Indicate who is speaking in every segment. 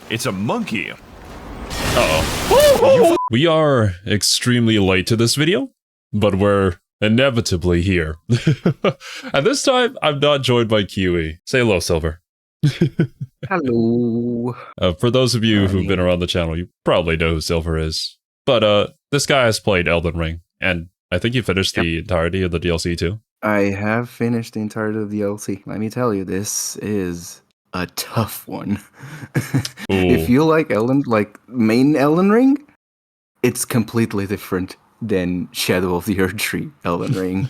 Speaker 1: It's a monkey.
Speaker 2: Uh-oh. We are extremely late to this video, but we're inevitably here. And this time, I'm not joined by Kiwi. Say hello, Silver.
Speaker 3: Hello.
Speaker 2: For those of you who've been around the channel, you probably know who Silver is. But this guy has played Elden Ring, and I think you finished the entirety of the DLC too.
Speaker 3: I have finished the entirety of the DLC. Let me tell you, this is a tough one. If you like Elden, like main Elden Ring, it's completely different than Shadow of the Erdtree Elden Ring.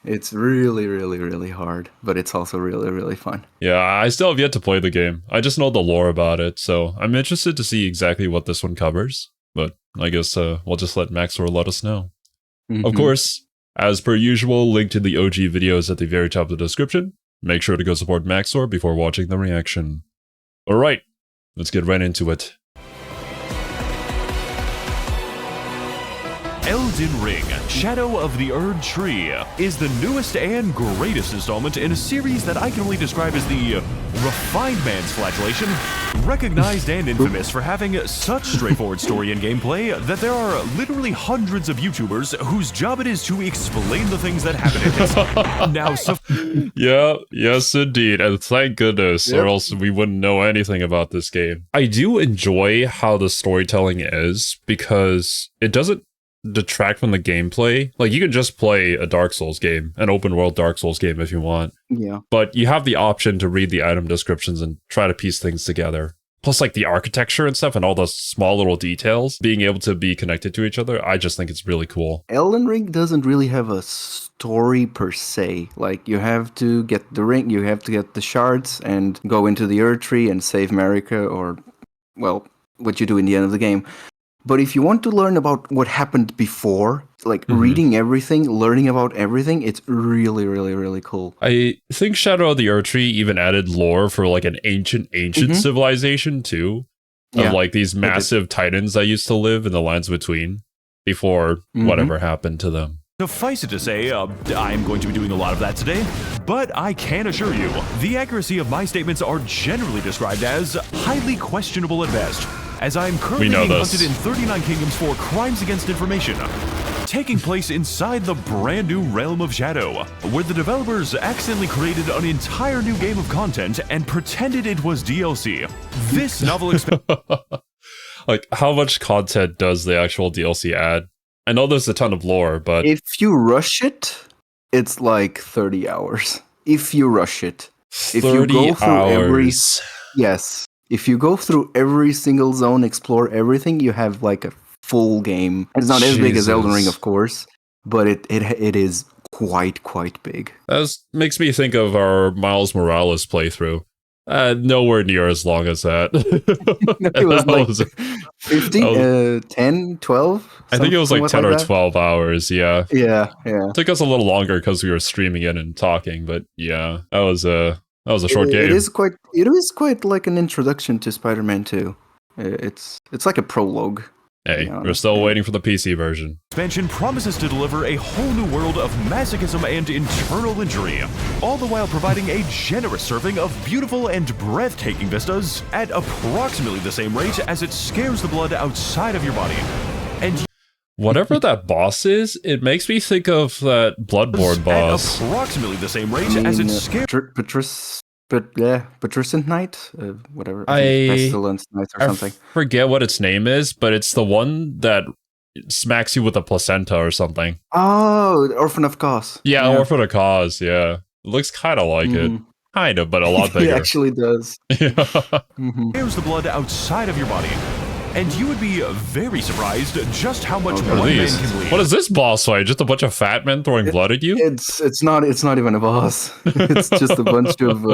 Speaker 3: It's really, really, really hard, but it's also really, really fun.
Speaker 2: Yeah, I still have yet to play the game. I just know the lore about it, so I'm interested to see exactly what this one covers. But I guess we'll just let Max0r let us know. Of course, as per usual, link to the OG videos at the very top of the description. Make sure to go support Max0r before watching the reaction. Alright, let's get right into it.
Speaker 1: Elden Ring, Shadow of the Erdtree, is the newest and greatest installment in a series that I can only describe as the refined man's flagellation, recognized and infamous for having such straightforward story and gameplay that there are literally hundreds of YouTubers whose job it is to explain the things that happen in it.
Speaker 2: Yeah, yes indeed, and thank goodness, or else we wouldn't know anything about this game. I do enjoy how the storytelling is, because it doesn't detract from the gameplay. Like, you can just play a Dark Souls game, an open world Dark Souls game if you want.
Speaker 3: Yeah.
Speaker 2: But you have the option to read the item descriptions and try to piece things together. Plus, like, the architecture and stuff and all the small little details being able to be connected to each other, I just think it's really cool.
Speaker 3: Elden Ring doesn't really have a story per se. Like, you have to get the ring, you have to get the shards and go into the Erdtree and save Marika, or, well, what you do in the end of the game. But if you want to learn about what happened before, like reading everything, learning about everything, it's really, really, really cool.
Speaker 2: I think Shadow of the Erdtree even added lore for like an ancient civilization too. Of like these massive titans that used to live in the lands between before whatever happened to them.
Speaker 1: Suffice it to say, I'm going to be doing a lot of that today, but I can assure you, the accuracy of my statements are generally described as highly questionable at best, as I am currently being hunted in 39 kingdoms for crimes against information, taking place inside the brand new realm of Shadow, where the developers accidentally created an entire new game of content and pretended it was DLC. This novel
Speaker 2: like, how much content does the actual DLC add? I know there's a ton of lore, but
Speaker 3: if you rush it, it's like 30 hours. If you rush it. If you go through if you go through every single zone, explore everything, you have like a full game. It's not as big as Elden Ring, of course, but it is quite big.
Speaker 2: That makes me think of our Miles Morales playthrough. Nowhere near as long as that.
Speaker 3: It was like 15, 10, 12?
Speaker 2: I think it was like 10 or 12 hours, yeah.
Speaker 3: Yeah.
Speaker 2: It took us a little longer because we were streaming it and talking, but yeah, that was a short game.
Speaker 3: It is quite like an introduction to Spider-Man 2. It's like a prologue.
Speaker 2: Hey, we're still waiting for the PC version.
Speaker 1: Expansion promises to deliver a whole new world of masochism and internal injury, all the while providing a generous serving of beautiful and breathtaking vistas at approximately the same rate as it scares the blood outside of your body. And
Speaker 2: whatever that boss is, it makes me think of that Bloodborne boss.
Speaker 1: At approximately the same rate as it scares...
Speaker 3: Patrician Knight? Whatever. Pestilence Knight or something.
Speaker 2: I forget what its name is, but it's the one that smacks you with a placenta or something.
Speaker 3: Oh, Orphan of Cause.
Speaker 2: Yeah, Orphan of Cause, yeah. It looks kind of like it. Kind of, but a lot bigger.
Speaker 3: It actually does.
Speaker 1: Scares the blood outside of your body. And you would be very surprised just how much one man can bleed.
Speaker 2: What is this boss fight? Just a bunch of fat men throwing blood at you?
Speaker 3: It's not even a boss. It's just a bunch of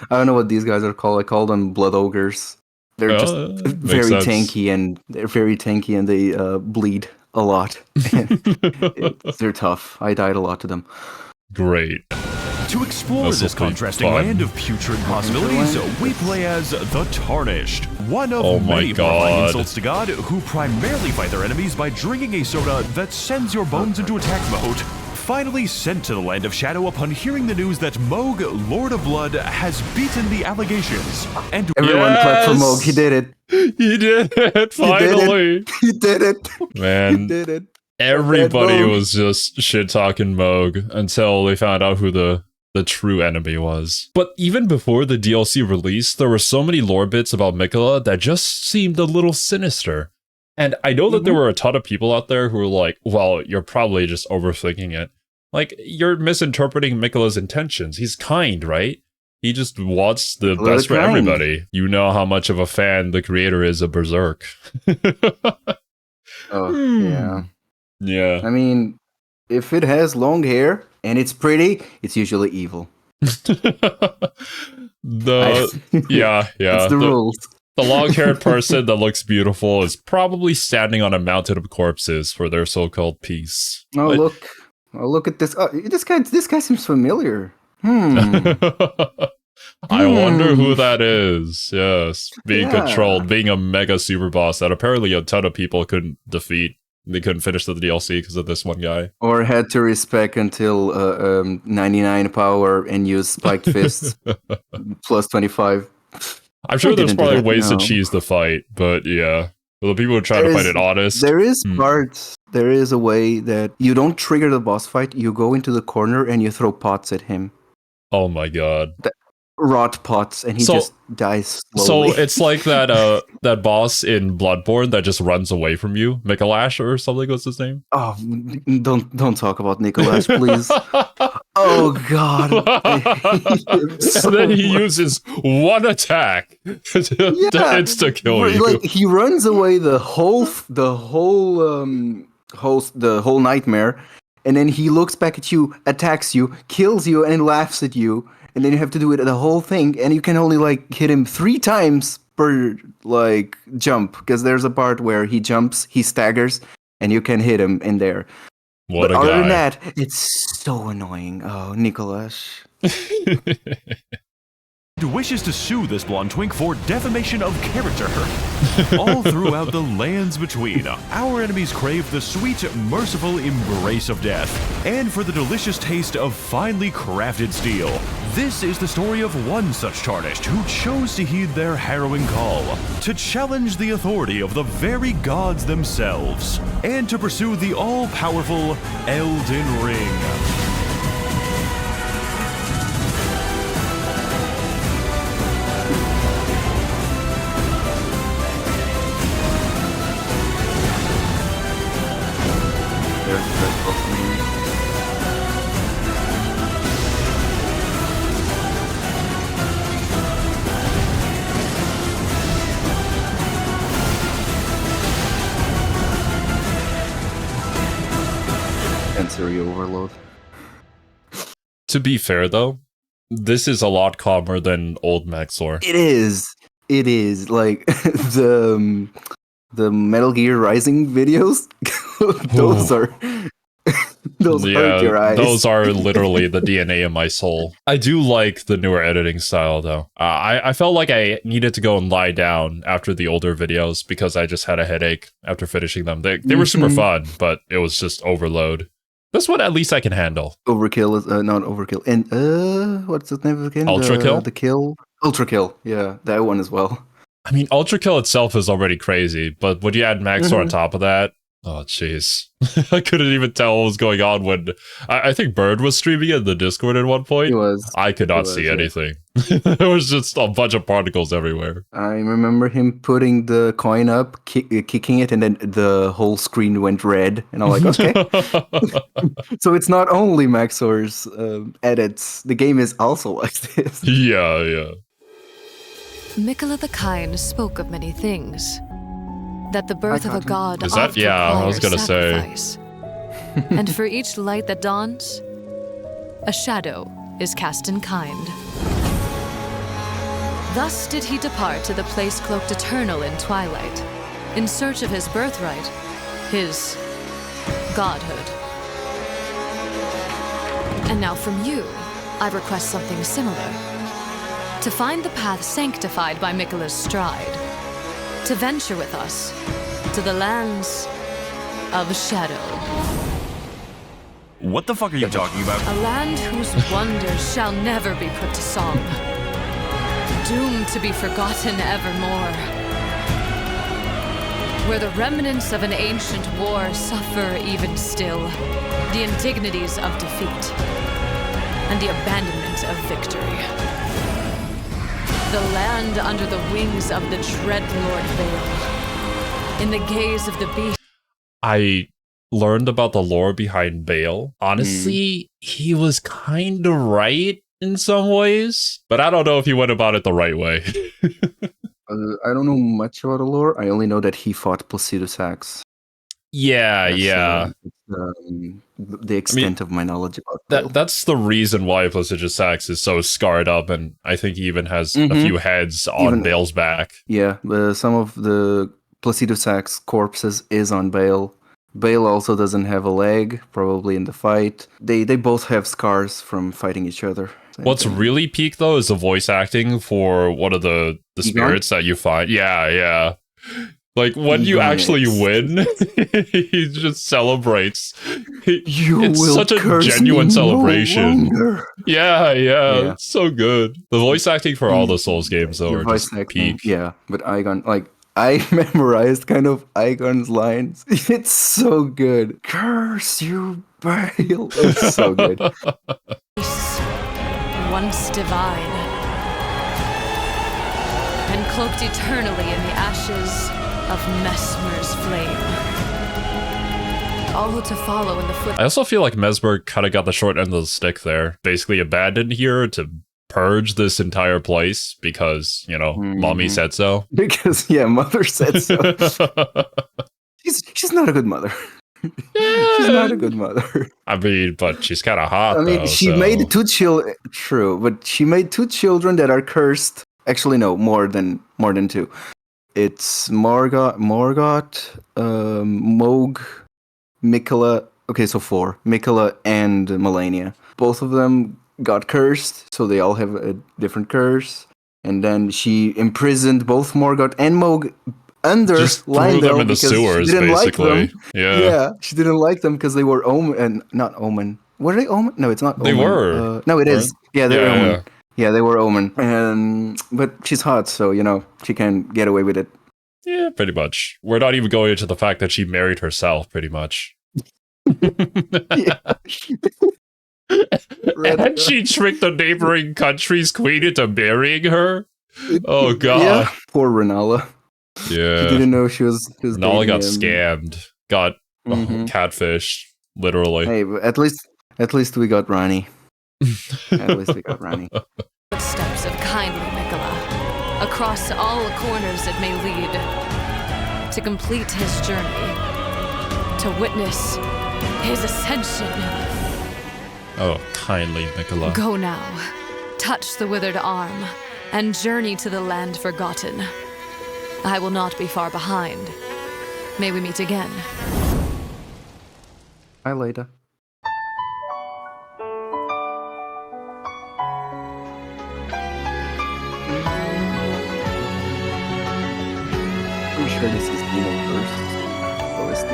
Speaker 3: I don't know what these guys are called. I call them blood ogres. They're just very tanky and they bleed a lot. They're tough. I died a lot to them.
Speaker 2: Great.
Speaker 1: To explore this contrasting land of putrid possibilities, we play as the Tarnished, one of many horrifying insults to God, who primarily fight their enemies by drinking a soda that sends your bones into attack mode, finally sent to the Land of Shadow upon hearing the news that Mohg, Lord of Blood, has beaten the allegations. And
Speaker 3: everyone clapped for Mohg. He did it.
Speaker 2: He did it, finally.
Speaker 3: He did it.
Speaker 2: Man,
Speaker 3: He did it.
Speaker 2: everybody was just shit-talking Mohg until they found out who the true enemy was. But even before the DLC release, there were so many lore bits about Miquella that just seemed a little sinister. And I know that there were a ton of people out there who were like, well, you're probably just overthinking it. Like, you're misinterpreting Miquella's intentions. He's kind, right? He just wants the best for everybody. You know how much of a fan the creator is of Berserk.
Speaker 3: Yeah.
Speaker 2: Yeah.
Speaker 3: I mean, if it has long hair and it's pretty, it's usually evil.
Speaker 2: Yeah.
Speaker 3: It's the rules.
Speaker 2: The long-haired person that looks beautiful is probably standing on a mountain of corpses for their so-called peace.
Speaker 3: Oh, look at this. This guy seems familiar.
Speaker 2: I wonder who that is. Yes, being controlled, being a mega super boss that apparently a ton of people couldn't defeat. They couldn't finish the DLC because of this one guy.
Speaker 3: Or had to respec until 99 power and use spiked fists plus 25.
Speaker 2: I'm sure there's probably ways to cheese the fight, but yeah. For the people who try to fight it honest.
Speaker 3: There is parts. There is a way that you don't trigger the boss fight. You go into the corner and you throw pots at him.
Speaker 2: Oh my god.
Speaker 3: Rot pots, and he just dies slowly.
Speaker 2: So it's like that boss in Bloodborne that just runs away from you, Mikolash or something. What's his name?
Speaker 3: Oh, don't talk about Nikolash, please. Oh god!
Speaker 2: And then he uses one attack to insta kill you.
Speaker 3: Like he runs away the whole nightmare, and then he looks back at you, attacks you, kills you, and laughs at you. And then you have to do it the whole thing, and you can only like hit him 3 times per like jump, because there's a part where he jumps, he staggers, and you can hit him in there.
Speaker 2: What a
Speaker 3: other
Speaker 2: guy.
Speaker 3: than that, it's so annoying. Oh, Nikolash.
Speaker 1: wishes to sue this blonde twink for defamation of character. All throughout the lands between, our enemies crave the sweet, merciful embrace of death, and for the delicious taste of finely crafted steel. This is the story of one such tarnished who chose to heed their harrowing call, to challenge the authority of the very gods themselves, and to pursue the all-powerful Elden Ring.
Speaker 3: Sensory overload.
Speaker 2: To be fair, though, this is a lot calmer than old Max0r.
Speaker 3: It is. It is like the Metal Gear Rising videos. Those are those hurt your eyes.
Speaker 2: Those are literally the DNA of my soul. I do like the newer editing style, though. I felt like I needed to go and lie down after the older videos because I just had a headache after finishing them. They were super fun, but it was just overload. This one, at least I can handle.
Speaker 3: Overkill is not overkill. And what's the name again?
Speaker 2: Ultra Kill?
Speaker 3: The kill. Ultra Kill. Yeah, that one as well.
Speaker 2: I mean, Ultra Kill itself is already crazy, but would you add Max0r on top of that? Oh, jeez. I couldn't even tell what was going on when... I think Bird was streaming in the Discord at one point.
Speaker 3: He was.
Speaker 2: I could not see anything. There was just a bunch of particles everywhere.
Speaker 3: I remember him putting the coin up, kicking it, and then the whole screen went red. And I'm like, okay. So it's not only Max0r's edits. The game is also like this.
Speaker 2: Yeah.
Speaker 4: Miquella the Kind spoke of many things. That the birth of a god
Speaker 2: is that? Yeah, I was gonna
Speaker 4: sacrifice. And for each light that dawns, a shadow is cast in kind. Thus did he depart to the place cloaked eternal in twilight, in search of his birthright, his godhood. And now from you, I request something similar. To find the path sanctified by Miquella's stride. To venture with us to the lands of shadow.
Speaker 1: What the fuck are you talking about?
Speaker 4: A land whose wonders shall never be put to song, doomed to be forgotten evermore. Where the remnants of an ancient war suffer even still, the indignities of defeat, and the abandonment of victory. The land under the wings of the dread Lord Vale, in the gaze of the beast.
Speaker 2: I learned about the lore behind Bale. Honestly, he was kind of right in some ways, but I don't know if he went about it the right way.
Speaker 3: I don't know much about the lore. I only know that he fought Placido Sax.
Speaker 2: Yeah.
Speaker 3: The extent of my knowledge about Bale.
Speaker 2: That's the reason why Placido Sax is so scarred up, and I think he even has a few heads on Bale's back.
Speaker 3: Yeah, some of the Placido Sax corpses is on Bale. Bale also doesn't have a leg, probably in the fight. They both have scars from fighting each other.
Speaker 2: What's really peak though is the voice acting for one of the spirits that you find. Yeah. Like when you actually win, he just celebrates. It's such a genuine celebration. Yeah, it's so good. The voice acting for all the Souls games though are just peak.
Speaker 3: Yeah, but Igon, like, I memorized kind of Igon's lines. It's so good. Curse you, Bale. It's so good.
Speaker 4: Once divine, and cloaked eternally in the ashes of Max0r's flame. All to follow in the foot.
Speaker 2: I also feel like Max0r kind of got the short end of the stick there. Basically abandoned here to purge this entire place because, you know, mommy said so.
Speaker 3: Because, yeah, mother said so. She's not a good mother. She's not a good mother.
Speaker 2: I mean, but she's kind of hot.
Speaker 3: I mean,
Speaker 2: though,
Speaker 3: she made two children. True, but she made two children that are cursed. Actually, no, more than two. It's Morgoth, Mohg, Mikola. Okay, so 4. Mikola and Melania. Both of them got cursed, so they all have a different curse. And then she imprisoned both Morgoth and Mohg under
Speaker 2: just threw
Speaker 3: Lindell
Speaker 2: them in the sewers,
Speaker 3: she didn't
Speaker 2: basically.
Speaker 3: Like them. Yeah, she didn't like them because they were Omen and not Omen. Were they Omen? No, it's not.
Speaker 2: They
Speaker 3: Omen.
Speaker 2: were.
Speaker 3: No, it is. Yeah, they're Omen.
Speaker 2: Yeah.
Speaker 3: Yeah, they were Omen. But she's hot, so you know she can get away with it.
Speaker 2: Yeah, pretty much. We're not even going into the fact that she married herself, pretty much. And she tricked the neighboring country's queen into marrying her. Oh god.
Speaker 3: Yeah, poor Renala.
Speaker 2: Yeah.
Speaker 3: She didn't know she was
Speaker 2: Renala got scammed. Got catfished, literally.
Speaker 3: Hey, but at least we got Rani. At least we got Rani.
Speaker 4: Footsteps of kindly Mikola, across all corners it may lead, to complete his journey, to witness his ascension.
Speaker 2: Oh, kindly Mikola.
Speaker 4: Go now, touch the withered arm, and journey to the land forgotten. I will not be far behind. May we meet again.
Speaker 3: Bye later. I'm sure this is Dino first. OST.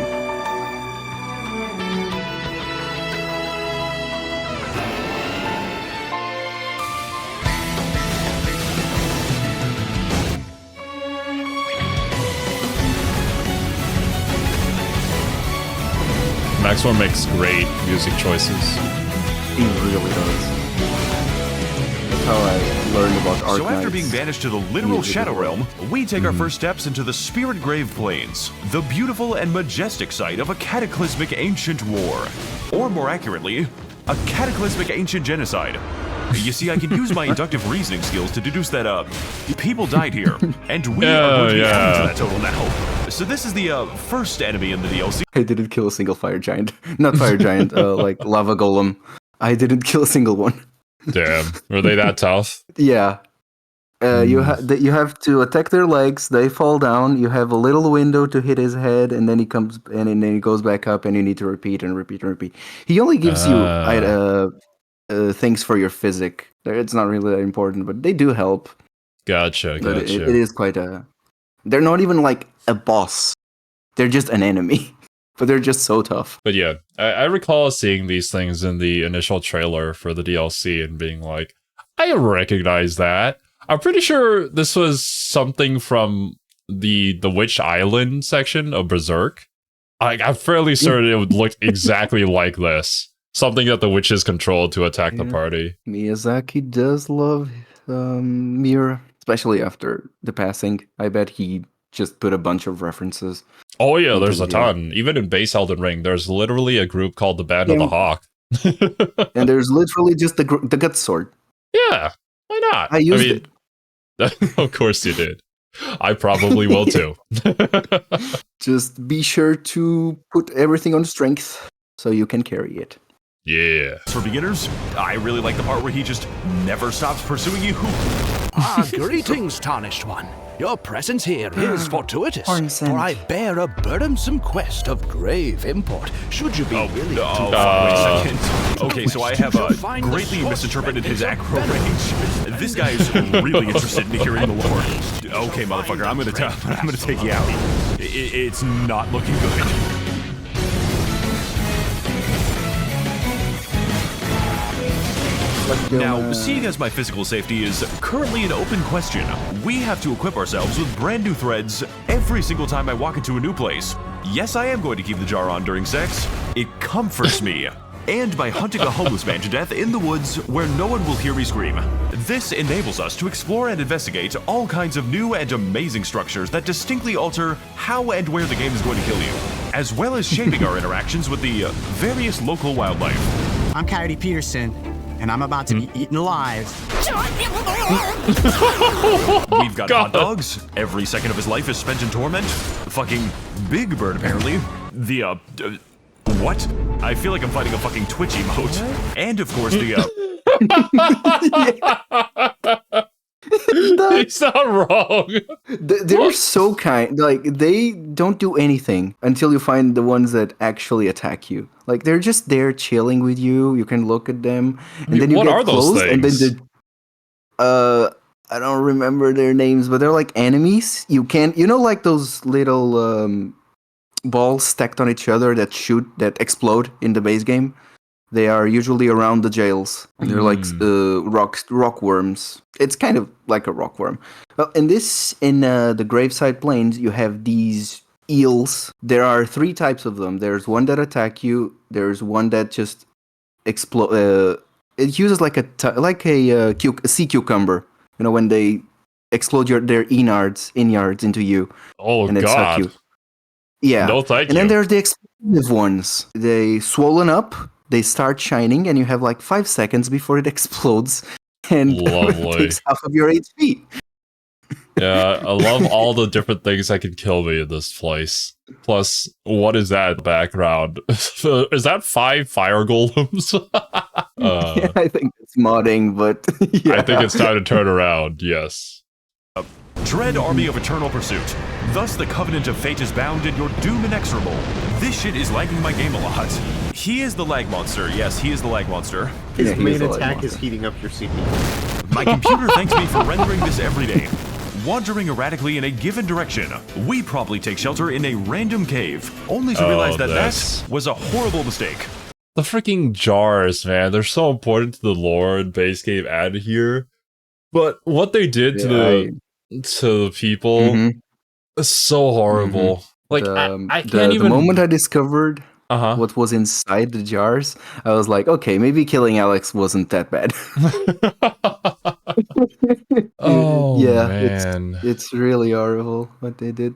Speaker 2: Max0r makes great music choices.
Speaker 3: He really does. That's how I learned about Arc
Speaker 1: So after
Speaker 3: Knights.
Speaker 1: being banished to the literal Shadow Realm, we take our first steps into the Spirit Grave Plains, the beautiful and majestic site of a cataclysmic ancient war. Or more accurately, a cataclysmic ancient genocide. You see, I can use my inductive reasoning skills to deduce that, people died here, and we are going to be adding to that total now. So this is the, first enemy in the DLC.
Speaker 3: I didn't kill a single fire giant. Not fire giant, like lava golem. I didn't kill a single one.
Speaker 2: Damn, were they that tough?
Speaker 3: Yeah. You have to attack their legs. They fall down. You have a little window to hit his head, and then he comes and then he goes back up, and you need to repeat and repeat and repeat. He only gives you things for your physic. It's not really that important, but they do help.
Speaker 2: Gotcha.
Speaker 3: But it is quite a. They're not even like a boss. They're just an enemy. but they're just so tough.
Speaker 2: But yeah, I recall seeing these things in the initial trailer for the DLC and being like, I recognize that. I'm pretty sure this was something from the Witch Island section of Berserk. I'm fairly certain it would look exactly like this. Something that the witches control to attack the party.
Speaker 3: Miyazaki does love Mir, especially after the passing. I bet he just put a bunch of references.
Speaker 2: Oh yeah, there's a ton. Even in base Elden Ring, there's literally a group called the Band of the Hawk.
Speaker 3: And there's literally just the gut sword.
Speaker 2: Yeah, why not?
Speaker 3: I used it.
Speaker 2: Of course you did. I probably will too.
Speaker 3: Just be sure to put everything on strength so you can carry it.
Speaker 2: Yeah.
Speaker 1: For beginners, I really like the part where he just never stops pursuing you.
Speaker 5: Greetings, Tarnished One. Your presence here is fortuitous,
Speaker 3: Hornsent.
Speaker 5: for I bear a burdensome quest of grave import, should you be willing to...
Speaker 1: Wait a second. Okay, so I have greatly misinterpreted his aggro range. This guy is really interested in hearing the lore. Okay, motherfucker, I'm gonna take you out. It's not looking good. Now, seeing as my physical safety is currently an open question, we have to equip ourselves with brand new threads every single time I walk into a new place. Yes, I am going to keep the jar on during sex. It comforts me. And by hunting a homeless man to death in the woods where no one will hear me scream. This enables us to explore and investigate all kinds of new and amazing structures that distinctly alter how and where the game is going to kill you, as well as shaping our interactions with the various local wildlife.
Speaker 6: I'm Coyote Peterson, and I'm about to be eaten alive.
Speaker 1: We've got hot dogs. Every second of his life is spent in torment. Fucking Big Bird, apparently. The, what? I feel like I'm fighting a fucking Twitch emote. And of course, the,
Speaker 2: He's not wrong.
Speaker 3: They're so kind. Like, they don't do anything until you find the ones that actually attack you. Like, they're just there chilling with you. You can look at them. And then you get close. And then I don't remember their names, but they're like enemies. You know, like those little balls stacked on each other that explode in the base game? They are usually around the jails. They're like rock worms. It's kind of like a rock worm. Well, in the Graveside Plains, you have these eels. There are 3 types of them. There's one that attack you. There's one that just explode. It uses like a sea cucumber. You know, when they explode their innards into you.
Speaker 2: Oh,
Speaker 3: and
Speaker 2: God.
Speaker 3: You. Yeah.
Speaker 2: No, thank you.
Speaker 3: And then there's the explosive ones. They swollen up. They start shining, and you have like 5 seconds before it explodes, and it takes half of your HP.
Speaker 2: Yeah, I love all the different things that can kill me in this place. Plus, what is that background? Is that 5 fire golems?
Speaker 3: Yeah, I think it's modding, but yeah.
Speaker 2: I think it's time to turn around, yes.
Speaker 1: Dread army of eternal pursuit. Thus the covenant of fate is bound and your doom inexorable. This shit is lagging my game a lot. He is the lag monster. Yes, he is the lag monster.
Speaker 7: His main attack is heating up your CPU.
Speaker 1: My computer thanks me for rendering this every day. Wandering erratically in a given direction, we probably take shelter in a random cave, only to realize that that was a horrible mistake.
Speaker 2: The freaking jars, man. They're so important to the lore and base game and here. But what they did to the people is so horrible. Like, I can't even...
Speaker 3: The moment I discovered what was inside the jars, I was like, okay, maybe killing Alex wasn't that bad.
Speaker 2: Oh,
Speaker 3: yeah,
Speaker 2: man.
Speaker 3: It's really horrible what they did.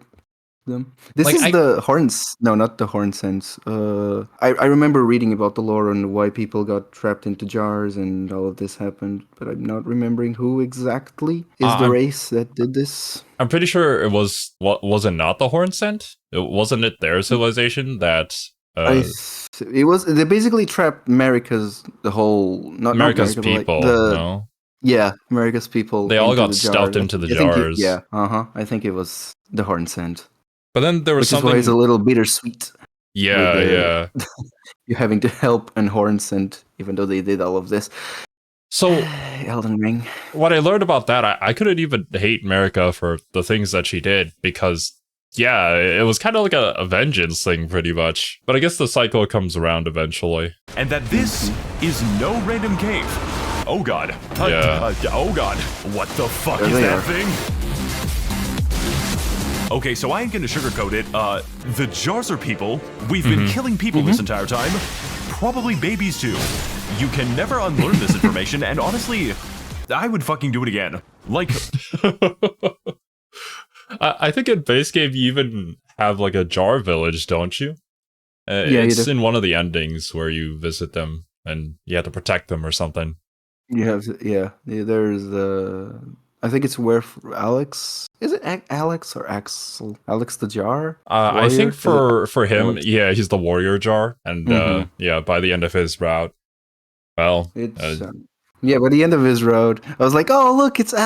Speaker 3: Them. This is the horns. No, not the horn sense. I remember reading about the lore and why people got trapped into jars and all of this happened, but I'm not remembering who exactly is the race that did this.
Speaker 2: I'm pretty sure it was. Was it not the horn scent? Wasn't it their civilization that?
Speaker 3: It was. They basically trapped America's
Speaker 2: America's people. No.
Speaker 3: Yeah, America's people.
Speaker 2: They all got stuffed into the jars.
Speaker 3: I think it was the horn scent.
Speaker 2: But then there was something.
Speaker 3: Which is why it's a little bittersweet.
Speaker 2: Yeah.
Speaker 3: You're having to help and horn scent, even though they did all of this.
Speaker 2: So,
Speaker 3: Elden Ring.
Speaker 2: What I learned about that, I couldn't even hate America for the things that she did because yeah, it was kind of like a vengeance thing, pretty much. But I guess the cycle comes around eventually.
Speaker 1: And that this is no random cave. Oh god. Oh god. What the fuck is that thing? Okay, so I ain't gonna sugarcoat it. The jars are people. We've been killing people this entire time. Probably babies too. You can never unlearn this information, and honestly, I would fucking do it again. Like...
Speaker 2: I think in base game you even have like a jar village, don't you? It's in one of the endings where you visit them and you have to protect them or something.
Speaker 3: You have to, there's I think it's where Alex, is it Alex or Axel? Alex the Jar?
Speaker 2: I think for him, yeah, he's the warrior jar, and yeah, by the end of his route, well,
Speaker 3: it's yeah, by the end of his road, I was like, oh look, it's the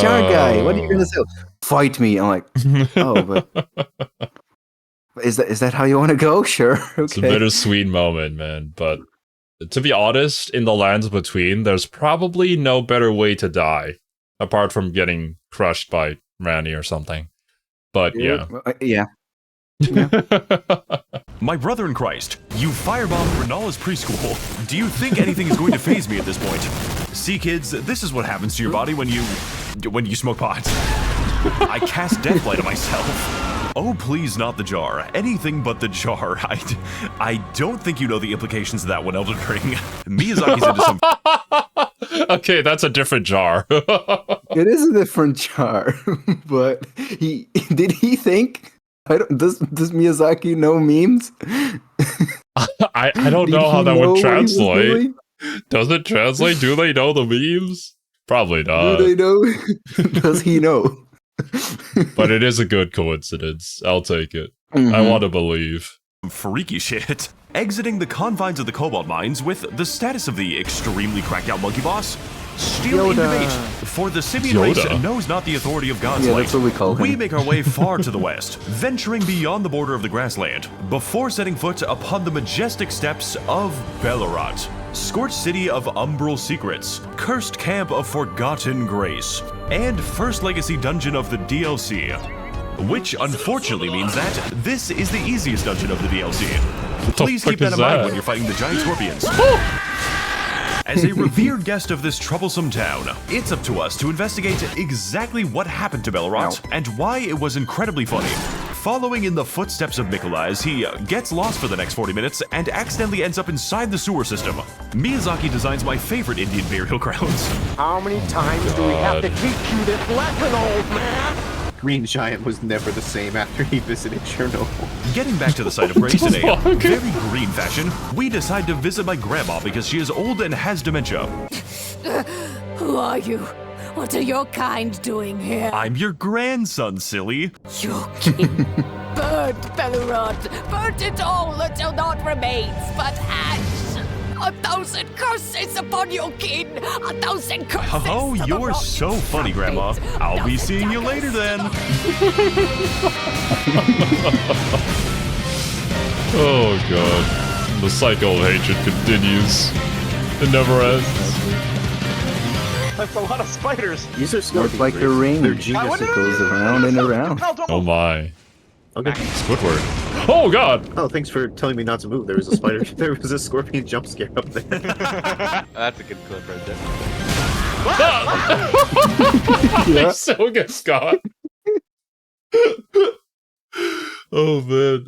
Speaker 3: jar guy. What are you gonna say? Fight me. I'm like, oh, but is that how you want to go? Sure, okay.
Speaker 2: It's a bittersweet moment, man. But to be honest, in the lands between, there's probably no better way to die apart from getting crushed by Randy or something. But yeah.
Speaker 1: My brother in Christ, you firebombed Renala's preschool. Do you think anything is going to faze me at this point? See, kids, this is what happens to your body when you smoke pot. I cast deathlight on myself. Oh, please, not the jar. Anything but the jar. I don't think you know the implications of that one, Elden Ring. Miyazaki's into some...
Speaker 2: Okay, that's a different jar.
Speaker 3: It is a different jar, but did he think... Does Miyazaki know memes?
Speaker 2: I don't know how that would translate. Does it translate? Do they know the memes? Probably not.
Speaker 3: Do they know? Does he know?
Speaker 2: But it is a good coincidence. I'll take it. I want to believe.
Speaker 1: Freaky shit. Exiting the confines of the Cobalt Mines with the status of the extremely cracked out monkey boss. Still in debate, for the Simian race knows not the authority of God's light.
Speaker 3: That's what we call him.
Speaker 1: We make our way far to the west, venturing beyond the border of the grassland, before setting foot upon the majestic steppes of Bellerat, scorched city of umbral secrets, cursed camp of forgotten grace, and first legacy dungeon of the DLC. Which unfortunately means that this is the easiest dungeon of the DLC. Please keep that in mind when you're fighting the giant scorpions. As a revered guest of this troublesome town, it's up to us to investigate exactly what happened to Bellerat and why it was incredibly funny. Following in the footsteps of Mikola as he gets lost for the next 40 minutes and accidentally ends up inside the sewer system. Miyazaki designs my favorite Indian burial grounds.
Speaker 5: How many times do we have to teach you this lesson, old man?
Speaker 7: Green Giant was never the same after he visited Chernobyl.
Speaker 1: Getting back to the site of grace in a very green fashion, we decide to visit my grandma because she is old and has dementia.
Speaker 8: Who are you? What are your kind doing here?
Speaker 1: I'm your grandson, silly.
Speaker 8: Your king burned Bellerat, burnt it all until naught remains but ash. 1,000 curses upon your king! 1,000 curses!
Speaker 1: Oh, you're so funny, Grandma. I'll be seeing you later then.
Speaker 2: Oh god. The cycle of hatred continues. It never ends.
Speaker 9: That's a lot of spiders.
Speaker 7: These are
Speaker 3: It's like the ring. They're genius. It goes around and around.
Speaker 2: Oh my.
Speaker 7: Okay.
Speaker 2: Squidward. Oh god!
Speaker 7: Oh, thanks for telling me not to move. There was a spider. There was a scorpion jump scare up there.
Speaker 9: That's a good clip right there.
Speaker 2: Yeah. So good, Scott. Oh man.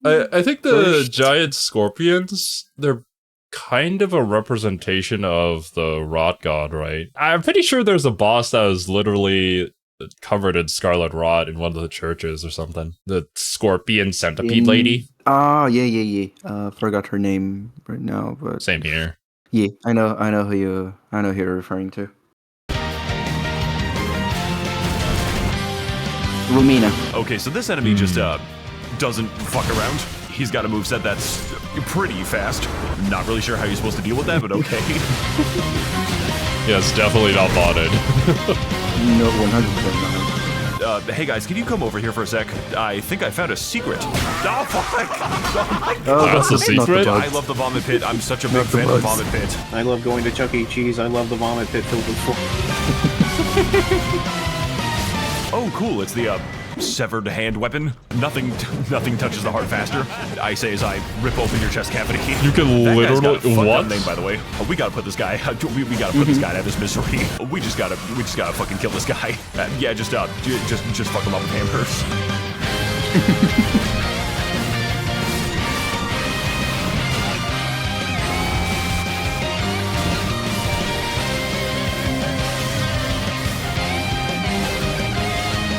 Speaker 2: I think the giant scorpions, they're kind of a representation of the rot god, right? I'm pretty sure there's a boss that is literally covered in scarlet rot in one of the churches or something. The scorpion centipede lady.
Speaker 3: Yeah. Forgot her name right now, but
Speaker 2: same here.
Speaker 3: Yeah, I know who you're referring to. Rumina.
Speaker 1: Okay, so this enemy just doesn't fuck around. He's got a moveset that's pretty fast. Not really sure how you're supposed to deal with that, but okay.
Speaker 2: Yeah, it's definitely not botted.
Speaker 3: No, 100% not.
Speaker 1: Hey guys, can you come over here for a sec? I think I found a secret. Oh, fuck!
Speaker 2: That's a secret?
Speaker 1: I love the vomit pit. I'm such a big fan of the vomit pit.
Speaker 7: I love going to Chuck E. Cheese. I love the vomit pit filled with
Speaker 1: Oh, cool. It's the severed hand weapon. Nothing touches the heart faster. I say as I rip open your chest cavity.
Speaker 2: You can
Speaker 1: That guy's got a
Speaker 2: literally
Speaker 1: fucked
Speaker 2: what?
Speaker 1: up name, by the way. We gotta put this guy. We gotta put this guy out of his misery. We just gotta fucking kill this guy. Yeah, just fuck him up with hammers.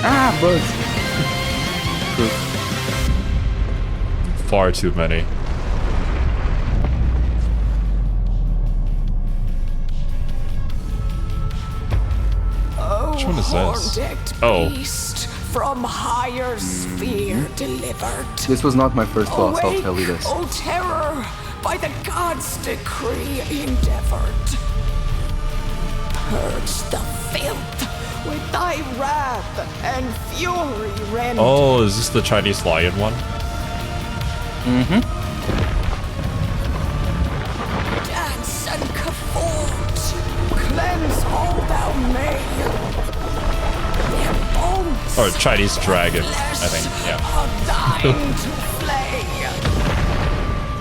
Speaker 3: Ah, bugs.
Speaker 2: Far too many. Which one is this? Oh.
Speaker 8: Beast from higher sphere delivered.
Speaker 3: This was not my first boss, I'll tell you
Speaker 8: Awake,
Speaker 3: this.
Speaker 8: O terror, by the gods' decree endeavored. Purge the filth with thy wrath and fury rend.
Speaker 2: Oh, is this the Chinese lion one?
Speaker 3: Mm-hmm.
Speaker 8: Dance and cavort, cleanse all thou may. Their bones
Speaker 2: Or Chinese dragon, I think, yeah.
Speaker 8: are thine to flay.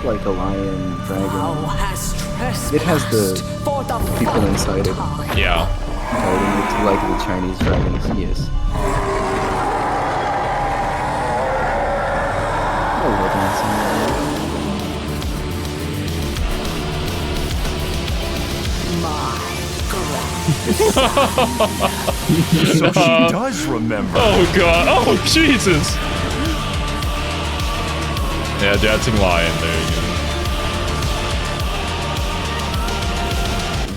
Speaker 3: Like a lion,
Speaker 8: Thou
Speaker 3: dragon.
Speaker 8: hast
Speaker 3: It has the
Speaker 8: trespassed for the
Speaker 3: people
Speaker 8: fun
Speaker 3: inside it.
Speaker 8: time.
Speaker 2: Yeah.
Speaker 3: Fighting it like the Chinese dragons, yes. Oh, what dancing.
Speaker 1: So she does remember.
Speaker 2: Oh god, oh Jesus! Yeah, dancing lion, there you go.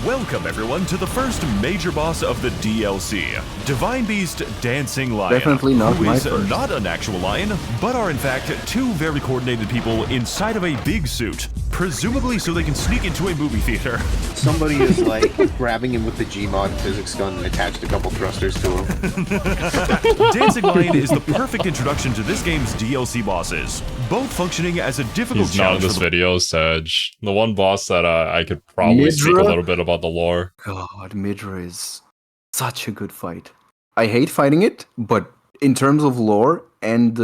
Speaker 1: Welcome everyone to the first major boss of the DLC, Divine Beast Dancing Lion.
Speaker 3: Definitely not
Speaker 1: who
Speaker 3: my
Speaker 1: is
Speaker 3: first.
Speaker 1: not an actual lion, but are in fact two very coordinated people inside of a big suit, presumably so they can sneak into a movie theater.
Speaker 7: Somebody is like grabbing him with the Gmod physics gun and attached a couple thrusters to him.
Speaker 1: Dancing Lion is the perfect introduction to this game's DLC bosses, both functioning as a difficult
Speaker 2: He's not in
Speaker 1: challenge
Speaker 2: this
Speaker 1: for the
Speaker 2: video, Sedge. The one boss that I could probably speak a
Speaker 3: Midra?
Speaker 2: little bit about the lore.
Speaker 3: God, Midra is such a good fight. I hate fighting it, but in terms of lore and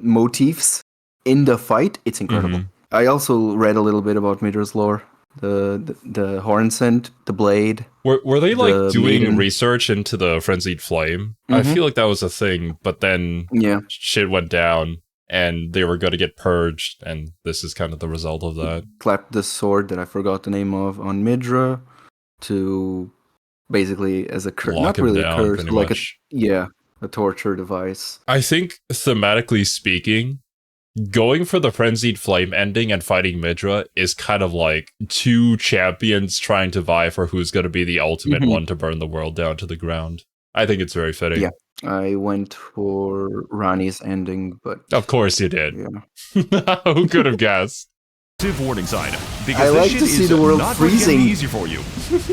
Speaker 3: motifs in the fight, it's incredible.
Speaker 2: Mhm.
Speaker 3: I also read a little bit about Midra's lore. The horn scent, the blade.
Speaker 2: Were they like
Speaker 3: The
Speaker 2: doing
Speaker 3: maiden.
Speaker 2: research into the frenzied flame? I
Speaker 3: Mhm.
Speaker 2: feel like that was a thing, but then
Speaker 3: Yeah.
Speaker 2: shit went down and they were going to get purged, and this is kind of the result of that.
Speaker 3: Clapped the sword that I forgot the name of on Midra to basically as a curse.
Speaker 2: Lock
Speaker 3: Not
Speaker 2: him
Speaker 3: really
Speaker 2: down,
Speaker 3: a curse,
Speaker 2: pretty
Speaker 3: like
Speaker 2: much.
Speaker 3: a torture device.
Speaker 2: I think thematically speaking, going for the frenzied flame ending and fighting Midra is kind of like two champions trying to vie for who's going to be the ultimate
Speaker 3: Mhm.
Speaker 2: one to burn the world down to the ground. I think it's very fitting.
Speaker 3: Yeah. I went for Rani's ending, but
Speaker 2: Of course you did.
Speaker 3: yeah.
Speaker 2: Who could have guessed?
Speaker 1: warning sign, because
Speaker 3: I
Speaker 1: this
Speaker 3: like
Speaker 1: shit
Speaker 3: to see
Speaker 1: is
Speaker 3: the world
Speaker 1: not going to get
Speaker 3: freezing.
Speaker 1: easy for you.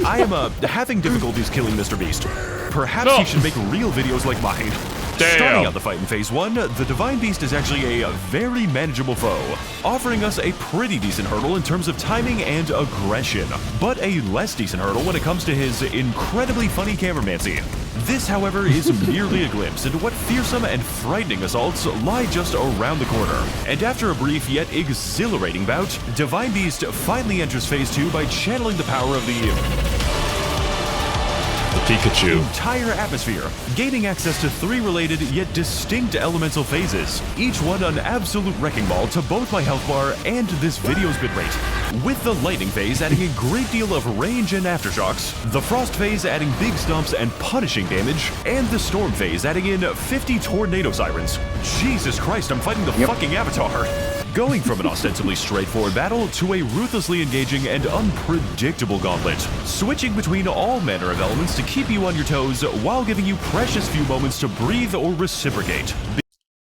Speaker 1: I am having difficulties killing Mr. Beast. Perhaps
Speaker 2: No.
Speaker 1: you should make real videos like mine.
Speaker 2: Damn.
Speaker 1: Starting out the fight in Phase 1, the Divine Beast is actually a very manageable foe, offering us a pretty decent hurdle in terms of timing and aggression, but a less decent hurdle when it comes to his incredibly funny cameramancy. This, however, is merely a glimpse into what fearsome and frightening assaults lie just around the corner. And after a brief yet exhilarating bout, Divine Beast finally enters Phase 2 by channeling the power of the
Speaker 2: Pikachu.
Speaker 1: entire atmosphere, gaining access to 3 related yet distinct elemental phases, each one an absolute wrecking ball to both my health bar and this video's bitrate. With the lightning phase adding a great deal of range and aftershocks, the frost phase adding big stumps and punishing damage, and the storm phase adding in 50 tornado sirens. Jesus Christ, I'm fighting the fucking Avatar! Going from an ostensibly straightforward battle to a ruthlessly engaging and unpredictable gauntlet, switching between all manner of elements to keep you on your toes while giving you precious few moments to breathe or reciprocate.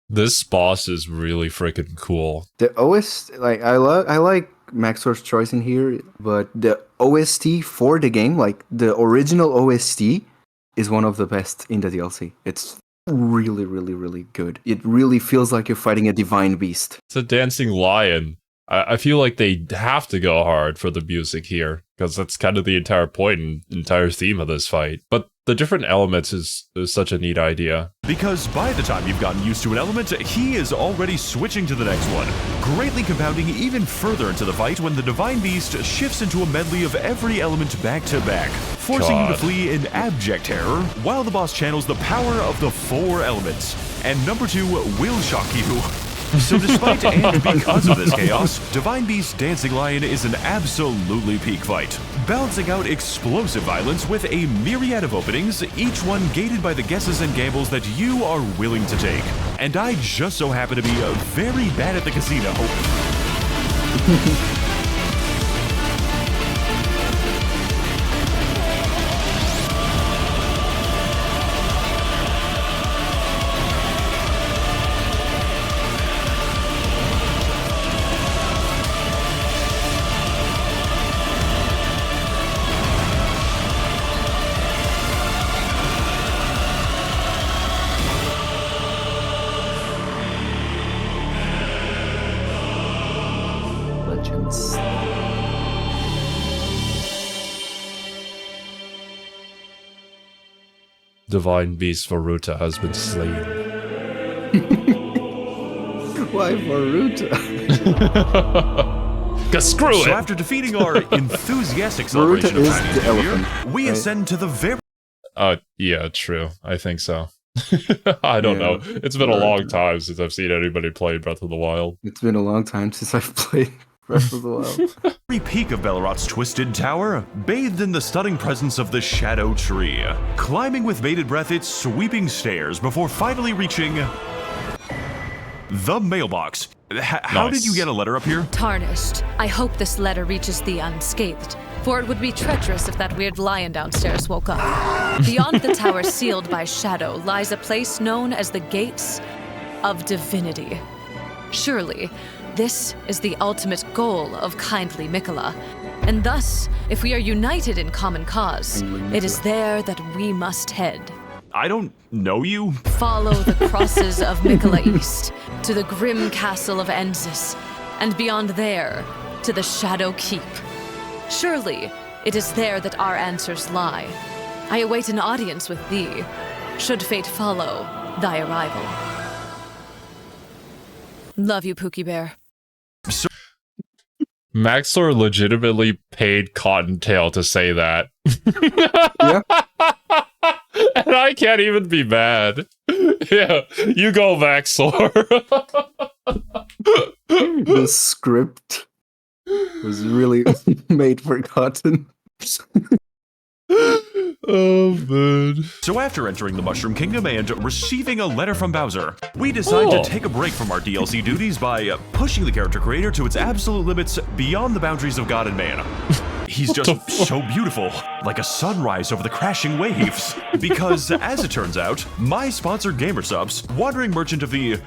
Speaker 2: This boss is really freaking cool.
Speaker 3: The OST, like I like Max0r's choice in here, but the OST for the game, like the original OST, is one of the best in the DLC. It's really, really, really good. It really feels like you're fighting a divine beast.
Speaker 2: It's a dancing lion. I feel like they have to go hard for the music here, because that's kind of the entire point and entire theme of this fight. But the different elements is such a neat idea.
Speaker 1: Because by the time you've gotten used to an element, he is already switching to the next one, greatly compounding even further into the fight when the Divine Beast shifts into a medley of every element back to back, forcing you to flee in abject terror, while the boss channels the power of the 4 elements. And number 2 will shock you. So despite and because of this chaos, Divine Beast's Dancing Lion is an absolutely peak fight, balancing out explosive violence with a myriad of openings, each one gated by the guesses and gambles that you are willing to take. And I just so happen to be very bad at the casino.
Speaker 3: Legends.
Speaker 2: Divine Beast Varuta has been slain.
Speaker 3: Why Varuta?
Speaker 2: Cause screw it!
Speaker 1: So after defeating our enthusiastic celebration of Chinese New Year, we ascend to the very...
Speaker 2: Yeah, true. I think so. I don't know. It's been a long time since I've seen anybody play Breath of the Wild.
Speaker 3: It's been a long time since I've played Breath of the Wild.
Speaker 1: very peak of Bellerot's twisted tower, bathed in the stunning presence of the Shadow Tree, climbing with bated breath its sweeping stairs before finally reaching... the mailbox. How did you get a letter up here?
Speaker 4: Tarnished. I hope this letter reaches thee unscathed, for it would be treacherous if that weird lion downstairs woke up. Beyond the tower sealed by shadow lies a place known as the Gates of Divinity. Surely, this is the ultimate goal of kindly Miquella, and thus, if we are united in common cause, it is there that we must head.
Speaker 1: I don't know you.
Speaker 4: Follow the crosses of Miquella East to the grim castle of Enzis, and beyond there to the Shadow Keep. Surely, it is there that our answers lie. I await an audience with thee, should fate follow thy arrival. Love you, Pookie Bear.
Speaker 2: Max0r legitimately paid Cottontail to say that.
Speaker 3: Yeah.
Speaker 2: And I can't even be mad. Yeah, you go, Max0r.
Speaker 3: The script was really made for Cotton.
Speaker 2: Oh, man.
Speaker 1: So after entering the Mushroom Kingdom and receiving a letter from Bowser, we decide to take a break from our DLC duties by pushing the character creator to its absolute limits beyond the boundaries of God and man. He's just so beautiful, like a sunrise over the crashing waves. Because, as it turns out, my sponsor GamerSupps, wandering merchant of the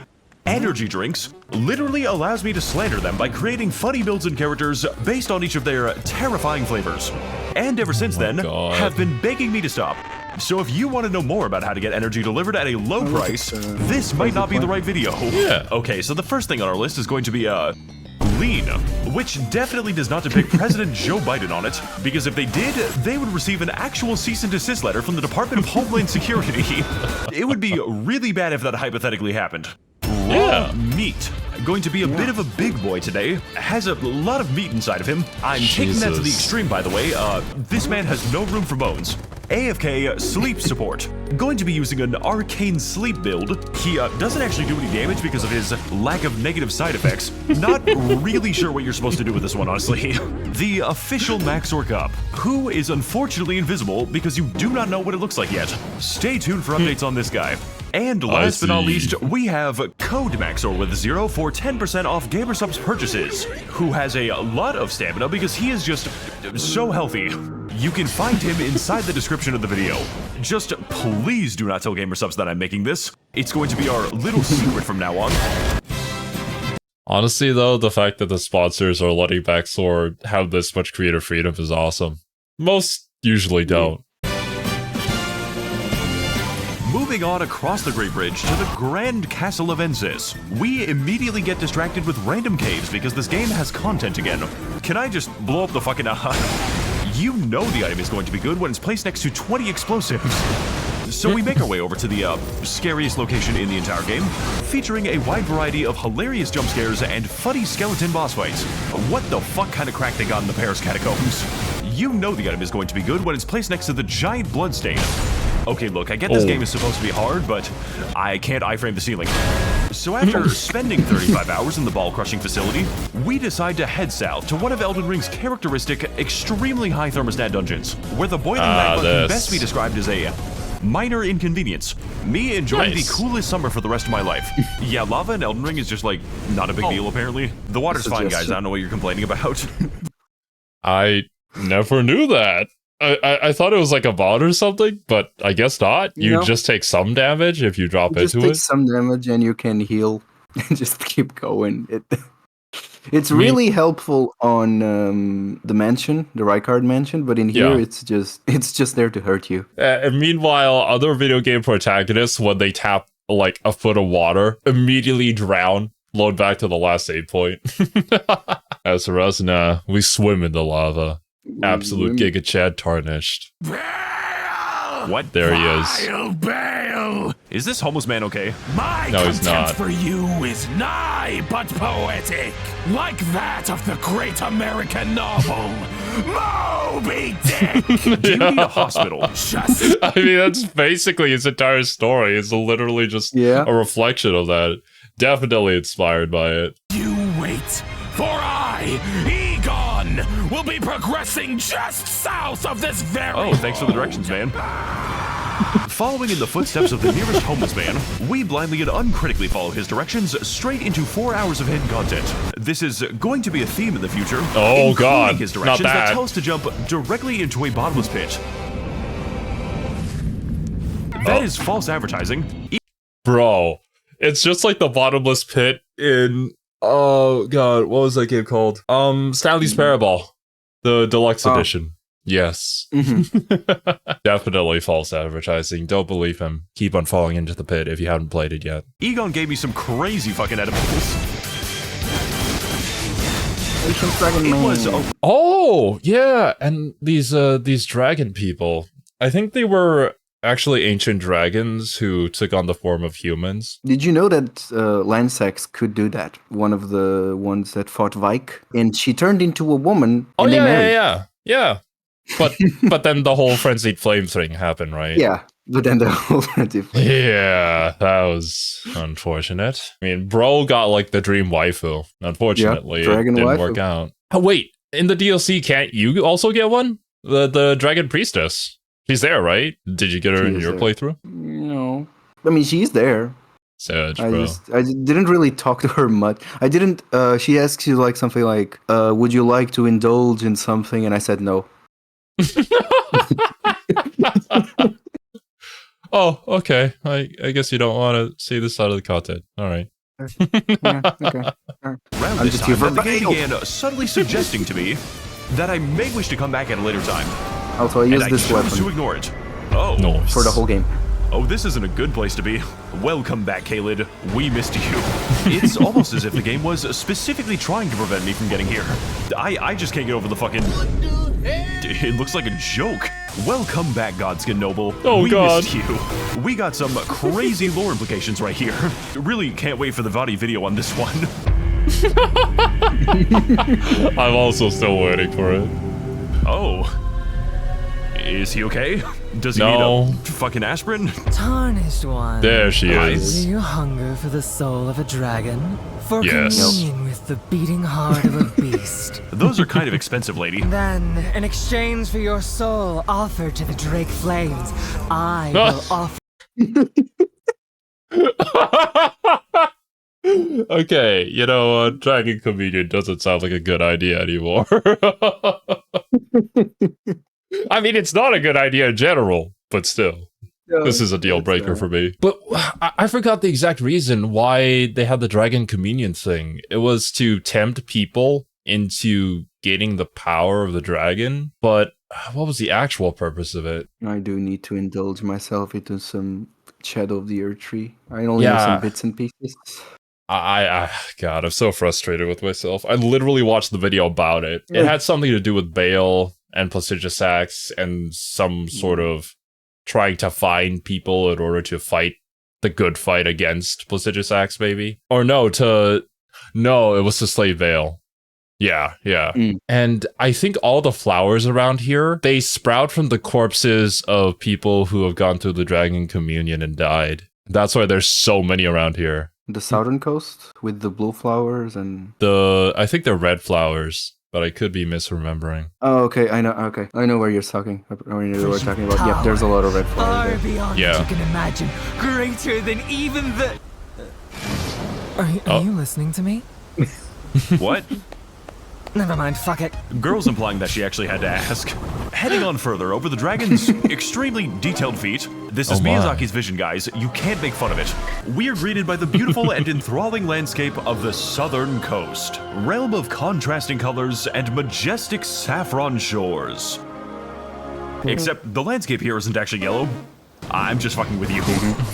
Speaker 1: energy drinks, literally allows me to slander them by creating funny builds and characters based on each of their terrifying flavors. And ever since then, have been begging me to stop. So if you want to know more about how to get energy delivered at a low price, this might not be the right video.
Speaker 2: Yeah.
Speaker 1: Okay, so the first thing on our list is going to be, lean, which definitely does not depict President Joe Biden on it, because if they did, they would receive an actual cease and desist letter from the Department of Homeland Security. It would be really bad if that hypothetically happened. Raw meat. Going to be a bit of a big boy today. Has a lot of meat inside of him. I'm taking that to the extreme, by the way. This man has no room for bones. AFK sleep support. Going to be using an arcane sleep build. He doesn't actually do any damage because of his lack of negative side effects. Not really sure what you're supposed to do with this one, honestly. The official Max0r cup, who is unfortunately invisible because you do not know what it looks like yet. Stay tuned for updates on this guy. And last but not least, we have Code Max0r with 0 for 10% off GamerSupps purchases, who has a lot of stamina because he is just so healthy. You can find him inside the description of the video. Just please do not tell GamerSupps that I'm making this. It's going to be our little secret from now on.
Speaker 2: Honestly, though, the fact that the sponsors are letting Max0r have this much creative freedom is awesome. Most usually don't.
Speaker 1: Moving on across the Great Bridge to the Grand Castle of Ensis, we immediately get distracted with random caves because this game has content again. Can I just blow up the fucking... You know the item is going to be good when it's placed next to 20 explosives. So we make our way over to the scariest location in the entire game, featuring a wide variety of hilarious jump scares and funny skeleton boss fights. What the fuck kind of crack they got in the Paris catacombs? You know the item is going to be good when it's placed next to the giant bloodstain. Okay, look, I get this game is supposed to be hard, but I can't iframe the ceiling. So after spending 35 hours in the ball-crushing facility, we decide to head south to one of Elden Ring's characteristic, extremely high thermostat dungeons, where the boiling magma can best be described as a minor inconvenience. Me enjoying the coolest summer for the rest of my life. Yeah, lava in Elden Ring is just like, not a big deal apparently. The water's fine, guys, I don't know what you're complaining about.
Speaker 2: I never knew that. I thought it was like a bot or something, but I guess not. You just take some damage if you drop into it.
Speaker 3: Just take some damage and you can heal and just keep going. It's really helpful on the mansion, the Rykard mansion, but in here it's just there to hurt you.
Speaker 2: And meanwhile, other video game protagonists, when they tap like a foot of water, immediately drown, load back to the last save point. As for us, nah, we swim in the lava. Absolute Giga Chad tarnished.
Speaker 1: What?
Speaker 2: There he is.
Speaker 10: Bail!
Speaker 1: Is this homeless man okay?
Speaker 10: My contempt for you is nigh but poetic, like that of the great American novel, Moby Dick!
Speaker 1: Do you need a hospital?
Speaker 2: I mean, that's basically his entire story. It's literally just a reflection of that. Definitely inspired by it.
Speaker 10: You wait, for I, Egon, will be progressing just south of this very
Speaker 1: Oh, thanks for the directions, man. Following in the footsteps of the nearest homeless man, we blindly and uncritically follow his directions straight into 4 hours of hidden content. This is going to be a theme in the future.
Speaker 2: Oh god,
Speaker 1: his directions
Speaker 2: not that.
Speaker 1: That tell us to jump directly into a bottomless pit. That is false advertising.
Speaker 2: Bro, it's just like the bottomless pit in... Oh god, what was that game called? Stanley's Parable, the deluxe edition. Yes. Definitely false advertising. Don't believe him. Keep on falling into the pit if you haven't played it yet.
Speaker 1: Egon gave me some crazy fucking edibles.
Speaker 2: Oh, yeah, and these dragon people. I think they were actually ancient dragons who took on the form of humans.
Speaker 3: Did you know that Lansax could do that? One of the ones that fought Vike, and she turned into a woman.
Speaker 2: Oh
Speaker 3: and
Speaker 2: yeah. But then the whole frenzied flame thing happened, right?
Speaker 3: Yeah, but then the whole frenzied flame.
Speaker 2: Yeah, that was unfortunate. I mean, bro got like the dream waifu. Unfortunately, it didn't work out. Oh wait, in the DLC, can't you also get one? The dragon priestess. She's there, right? Did you get her in your playthrough?
Speaker 3: No. I mean, she's there.
Speaker 2: Sage, bro.
Speaker 3: I didn't really talk to her much. I didn't, she asked you like something like, would you like to indulge in something? And I said no.
Speaker 2: Oh, okay. I guess you don't want to see this side of the content. All right.
Speaker 3: Yeah, okay.
Speaker 1: Around this time, the game began subtly suggesting to me that I may wish to come back at a later time.
Speaker 3: Also, I use this weapon
Speaker 1: to ignore it. Oh,
Speaker 2: nice.
Speaker 3: For the whole game.
Speaker 1: Oh, this isn't a good place to be. Welcome back, Kalid. We missed you. It's almost as if the game was specifically trying to prevent me from getting here. I just can't get over the fucking... It looks like a joke. Welcome back, Godskin Noble.
Speaker 2: Oh, God.
Speaker 1: We missed you. We got some crazy lore implications right here. Really can't wait for the Vadi video on this one.
Speaker 2: I'm also still waiting for it.
Speaker 1: Oh. Is he okay? Does he need a fucking aspirin?
Speaker 11: Tarnished one.
Speaker 2: There she is.
Speaker 11: Do you hunger for the soul of a dragon? For communion with the beating heart of a beast?
Speaker 1: Those are kind of expensive, lady.
Speaker 11: Then, in exchange for your soul offered to the Drake Flames, I will offer...
Speaker 2: Okay, you know, dragon communion doesn't sound like a good idea anymore. I mean, it's not a good idea in general, but still. This is a deal breaker for me. But I forgot the exact reason why they had the dragon communion thing. It was to tempt people into gaining the power of the dragon. But what was the actual purpose of it?
Speaker 3: I do need to indulge myself into some Shadow of the Erdtree. I only know some bits and pieces.
Speaker 2: God, I'm so frustrated with myself. I literally watched the video about it. It had something to do with Bale and Placiduous Axe and some sort of trying to find people in order to fight the good fight against Placiduous Axe, maybe? Or no, it was to slay Vale. Yeah. And I think all the flowers around here, they sprout from the corpses of people who have gone through the Dragon Communion and died. That's why there's so many around here.
Speaker 3: The southern coast with the blue flowers and
Speaker 2: I think they're red flowers, but I could be misremembering.
Speaker 3: Oh, okay. I know where you're talking. Where you're talking about. Yeah, there's a lot of red flowers.
Speaker 11: Far beyond what you can imagine, greater than even the. Are you listening to me?
Speaker 1: What?
Speaker 11: Never mind, fuck it.
Speaker 1: Girl's implying that she actually had to ask. Heading on further over the dragon's extremely detailed feet. This is Miyazaki's vision, guys. You can't make fun of it. We are greeted by the beautiful and enthralling landscape of the southern coast. Realm of contrasting colors and majestic saffron shores. Except the landscape here isn't actually yellow. I'm just fucking with you.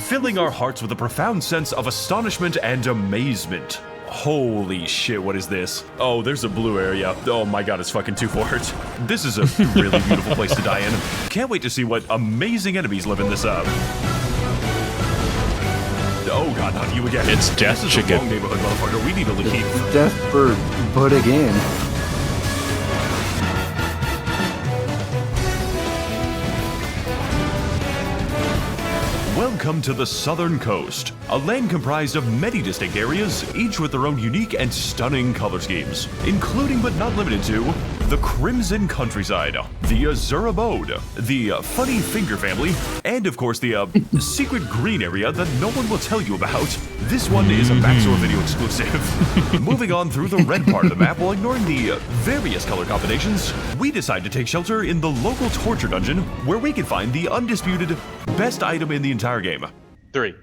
Speaker 1: Filling our hearts with a profound sense of astonishment and amazement. Holy shit, what is this? Oh, there's a blue area. Oh my god, it's fucking too fort. This is a really beautiful place to die in. Can't wait to see what amazing enemies live in this, Oh god, not you again.
Speaker 2: It's Death
Speaker 1: This is
Speaker 2: Chicken.
Speaker 1: a wrong neighborhood, motherfucker. We need to leave.
Speaker 3: Death Bird, but again.
Speaker 1: Welcome to the Southern Coast, a land comprised of many distinct areas, each with their own unique and stunning color schemes, including but not limited to the Crimson Countryside, the Azure Abode, the Funny Finger Family, and of course the secret green area that no one will tell you about. This one is a Max0r video exclusive. Moving on through the red part of the map while ignoring the various color combinations, we decide to take shelter in the local torture dungeon where we can find the undisputed best item in the entire game.
Speaker 9: 3.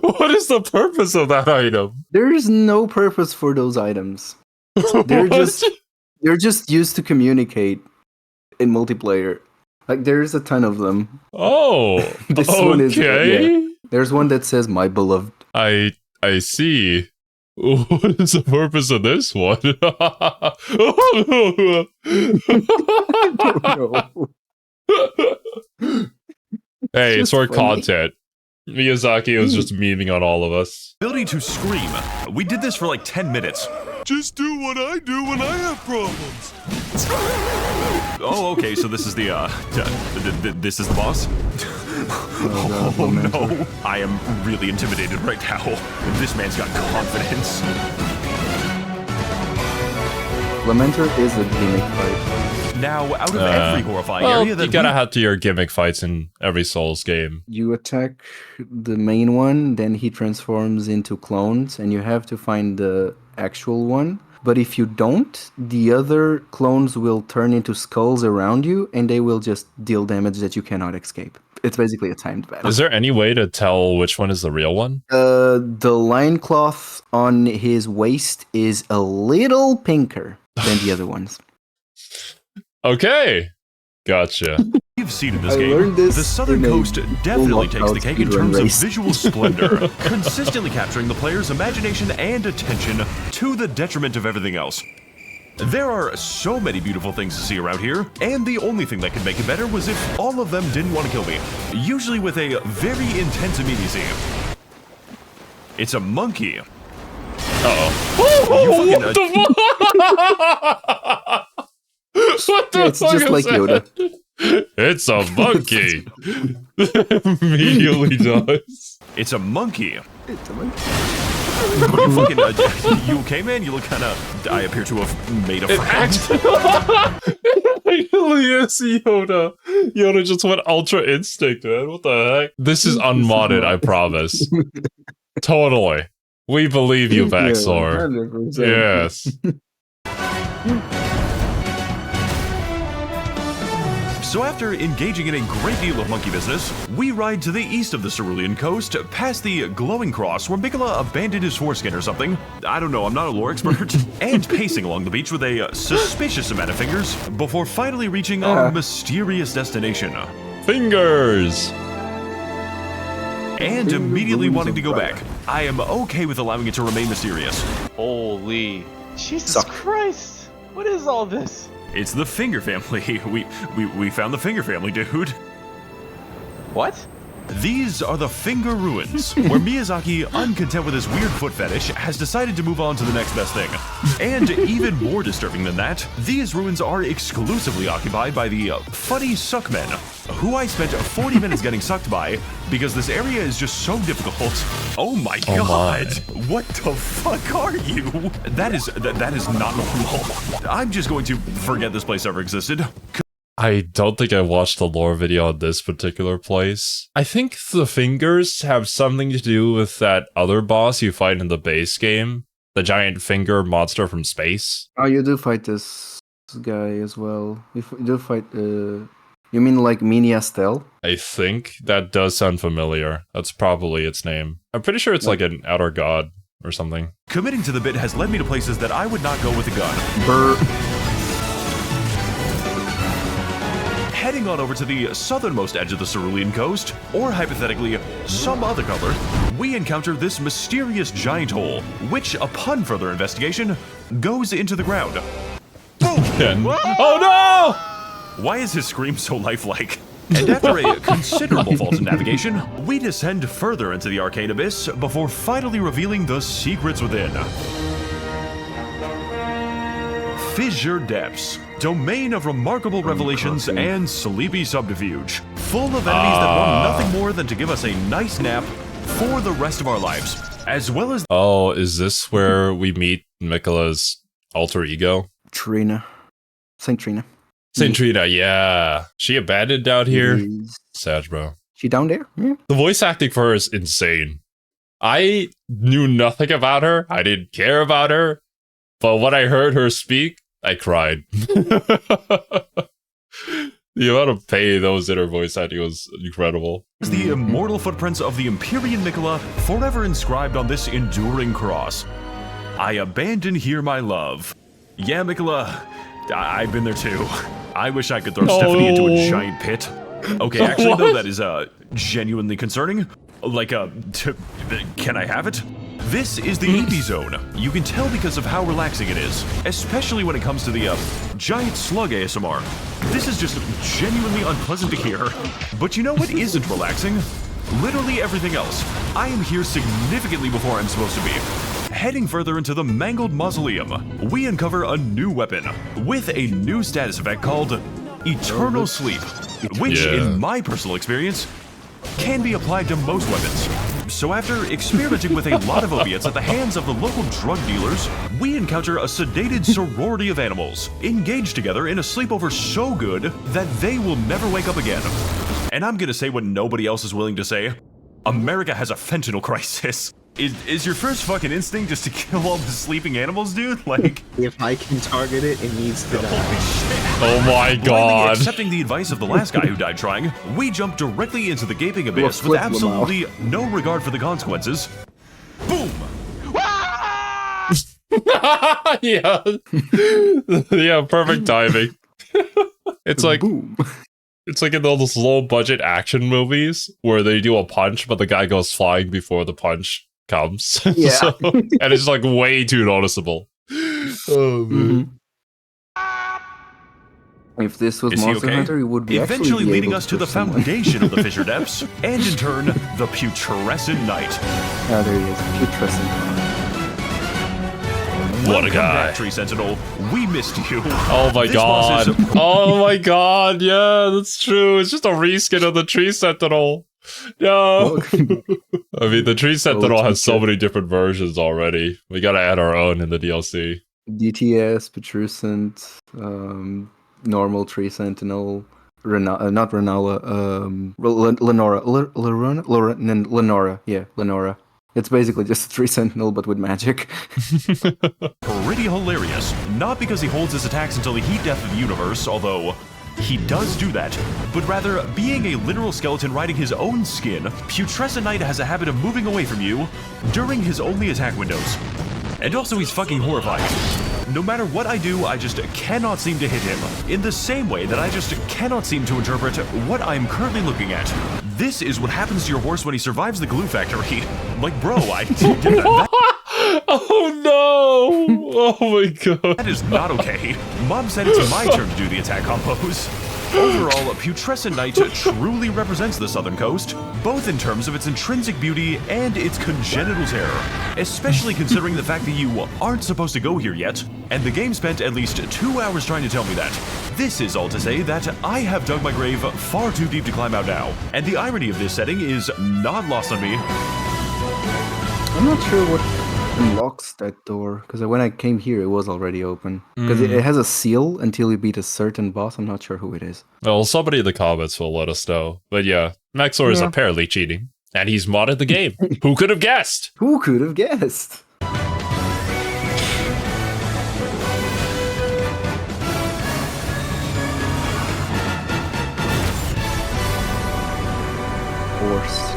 Speaker 2: What is the purpose of that item?
Speaker 3: There's no purpose for those items. They're just used to communicate in multiplayer. Like there's a ton of them.
Speaker 2: Oh,
Speaker 3: This
Speaker 2: okay.
Speaker 3: one is, There's one that says "My beloved."
Speaker 2: I see. What is the purpose of this one? Hey, it's for content. Miyazaki was just memeing on all of us.
Speaker 1: Ability to scream. We did this for like 10 minutes.
Speaker 10: Just do what I do when I have problems.
Speaker 1: Oh, okay, so this is this is the boss? Oh no, I am really intimidated right now. This man's got confidence.
Speaker 3: Lamenter is a gimmick fight.
Speaker 1: Now, out of every horrifying area that
Speaker 2: you gotta have to your gimmick fights in every Souls game.
Speaker 3: You attack the main one, then he transforms into clones, and you have to find the actual one. But if you don't, the other clones will turn into skulls around you, and they will just deal damage that you cannot escape. It's basically a timed battle.
Speaker 2: Is there any way to tell which one is the real one?
Speaker 3: The linecloth on his waist is a little pinker than the other ones.
Speaker 2: Okay. Gotcha.
Speaker 1: You've seen in this game, the Southern Coast definitely takes the cake in terms of visual splendor, consistently capturing the player's imagination and attention to the detriment of everything else. There are so many beautiful things to see around here, and the only thing that could make it better was if all of them didn't want to kill me, usually with a very intense immediacy. It's a monkey.
Speaker 2: Uh-oh.
Speaker 1: What
Speaker 2: the
Speaker 3: It's
Speaker 2: fuck
Speaker 3: just
Speaker 2: is
Speaker 3: like
Speaker 2: that?
Speaker 3: Yoda.
Speaker 2: It's a monkey. Immediately does.
Speaker 1: It's a monkey.
Speaker 3: It's a monkey.
Speaker 1: You okay, man? You look kind of... I appear to have made a friend.
Speaker 2: Actually is Yoda. Yoda just went Ultra Instinct, man. What the heck? This is unmodded, I promise. Totally. We believe you, Max0r.
Speaker 3: Yeah, 100%.
Speaker 2: Yes.
Speaker 1: So after engaging in a great deal of monkey business, we ride to the east of the Cerulean coast, past the glowing cross where Miquella abandoned his foreskin or something. I don't know, I'm not a lore expert. And pacing along the beach with a suspicious amount of fingers before finally reaching our mysterious destination.
Speaker 2: Fingers!
Speaker 1: And immediately wanting to go back. I am okay with allowing it to remain mysterious.
Speaker 9: Holy Jesus Christ! What is all this?
Speaker 1: It's the Finger family. We found the Finger family, dude.
Speaker 9: What?
Speaker 1: These are the Finger Ruins, where Miyazaki, uncontent with his weird foot fetish, has decided to move on to the next best thing. And even more disturbing than that, these ruins are exclusively occupied by the funny suckmen, who I spent 40 minutes getting sucked by because this area is just so difficult. Oh my god! What the fuck are you? That is not normal. I'm just going to forget this place ever existed.
Speaker 2: I don't think I watched the lore video on this particular place. I think the fingers have something to do with that other boss you fight in the base game. The giant finger monster from space.
Speaker 3: Oh, you do fight this guy as well. You do fight, you mean like Mini Astel?
Speaker 2: I think that does sound familiar. That's probably its name. I'm pretty sure it's like an outer god or something.
Speaker 1: Committing to the bit has led me to places that I would not go with a gun. Heading on over to the southernmost edge of the Cerulean coast, or hypothetically, some other color, we encounter this mysterious giant hole, which, upon further investigation, goes into the ground. Boom!
Speaker 2: Oh no!
Speaker 1: Why is his scream so lifelike? And after a considerable fault in navigation, we descend further into the arcane abyss before finally revealing the secrets within. Fissure Depths, domain of remarkable revelations and sleepy subterfuge, full of enemies that want nothing more than to give us a nice nap for the rest of our lives, as well as—
Speaker 2: Oh, is this where we meet Miquella's alter ego?
Speaker 3: Trina. Saint Trina.
Speaker 2: Saint Trina, yeah. She abandoned out here? Sad, bro.
Speaker 3: She down there? Yeah.
Speaker 2: The voice acting for her is insane. I knew nothing about her. I didn't care about her. But when I heard her speak, I cried. The amount of pain that was in her voice acting was incredible.
Speaker 1: The immortal footprints of the Empyrean Miquella forever inscribed on this enduring cross. I abandon here my love. Yeah, Miquella, I've been there too. I wish I could throw Stephanie into a giant pit. Okay, actually though, that is genuinely concerning. Like, can I have it? This is the EP zone. You can tell because of how relaxing it is, especially when it comes to the giant slug ASMR. This is just genuinely unpleasant to hear. But you know what isn't relaxing? Literally everything else. I am here significantly before I'm supposed to be. Heading further into the mangled mausoleum, we uncover a new weapon with a new status effect called Eternal Sleep, which in my personal experience can be applied to most weapons. So after experimenting with a lot of opiates at the hands of the local drug dealers, we encounter a sedated sorority of animals, engaged together in a sleepover so good that they will never wake up again. And I'm gonna say what nobody else is willing to say. America has a fentanyl crisis. Is your first fucking instinct just to kill all the sleeping animals, dude? Like,
Speaker 7: if I can target it, it needs to die.
Speaker 1: Holy shit.
Speaker 2: Oh my god.
Speaker 1: Accepting the advice of the last guy who died trying, we jump directly into the gaping abyss with absolutely no regard for the consequences. Boom!
Speaker 2: Yeah. Yeah, perfect timing. It's like boom. It's like in those low budget action movies where they do a punch, but the guy goes flying before the punch comes.
Speaker 3: Yeah.
Speaker 2: So, and it's like way too noticeable. Oh man.
Speaker 3: If this was Monster Hunter, it would be
Speaker 1: eventually leading us to the foundation of the Fissure Depths, and in turn, the Putrescent Knight.
Speaker 3: Oh, there he is, Putrescent.
Speaker 2: What a guy.
Speaker 1: Back, Tree Sentinel. We missed you.
Speaker 2: Oh my god. Oh my god. Yeah, that's true. It's just a reskin of the Tree Sentinel. No. I mean, the Tree Sentinel has so many different versions already. We gotta add our own in the DLC.
Speaker 3: DTS, Putrescent, normal Tree Sentinel, not Renala, Lenora. Yeah, Lenora. It's basically just a Tree Sentinel, but with magic.
Speaker 1: Pretty hilarious. Not because he holds his attacks until the heat death of the universe, although he does do that, but rather, being a literal skeleton riding his own skin, Putrescent Knight has a habit of moving away from you during his only attack windows. And also, he's fucking horrifying. No matter what I do, I just cannot seem to hit him, in the same way that I just cannot seem to interpret what I'm currently looking at. This is what happens to your horse when he survives the glue factory. Like, bro, I did that.
Speaker 2: Oh no! Oh my god.
Speaker 1: That is not okay. Mom said it's my turn to do the attack combos. Overall, Putrescent Knight truly represents the Southern Coast, both in terms of its intrinsic beauty and its congenital terror, especially considering the fact that you aren't supposed to go here yet, and the game spent at least 2 hours trying to tell me that. This is all to say that I have dug my grave far too deep to climb out now, and the irony of this setting is not lost on me.
Speaker 3: I'm not sure what unlocks that door, because when I came here it was already open, because it has a seal until you beat a certain boss. I'm not sure who it is.
Speaker 2: Well, somebody in the comments will let us know. But yeah, Max0r is apparently cheating, and he's modded the game. Who could have guessed?
Speaker 3: Who could have guessed? Horse.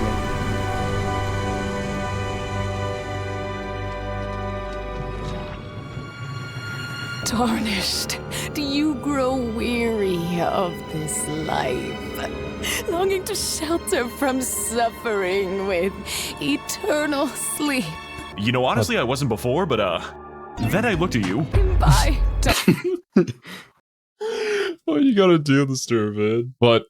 Speaker 8: Tarnished, do you grow weary of this life? Longing to shelter from suffering with eternal sleep?
Speaker 1: You know, honestly, I wasn't before, but then I looked at you.
Speaker 8: Bye.
Speaker 2: What you gotta do this to her, man? But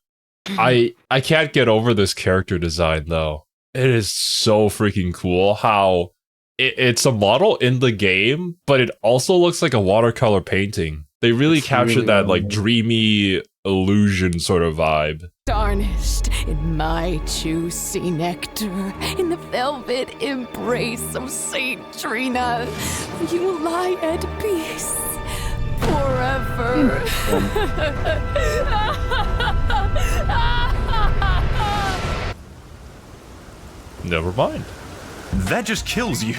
Speaker 2: I can't get over this character design, though. It is so freaking cool how it's a model in the game, but it also looks like a watercolor painting. They really captured that like dreamy illusion sort of vibe.
Speaker 8: Tarnished in my juicy nectar, in the velvet embrace of Saint Trina, you will lie at peace forever.
Speaker 2: Never mind.
Speaker 1: That just kills you.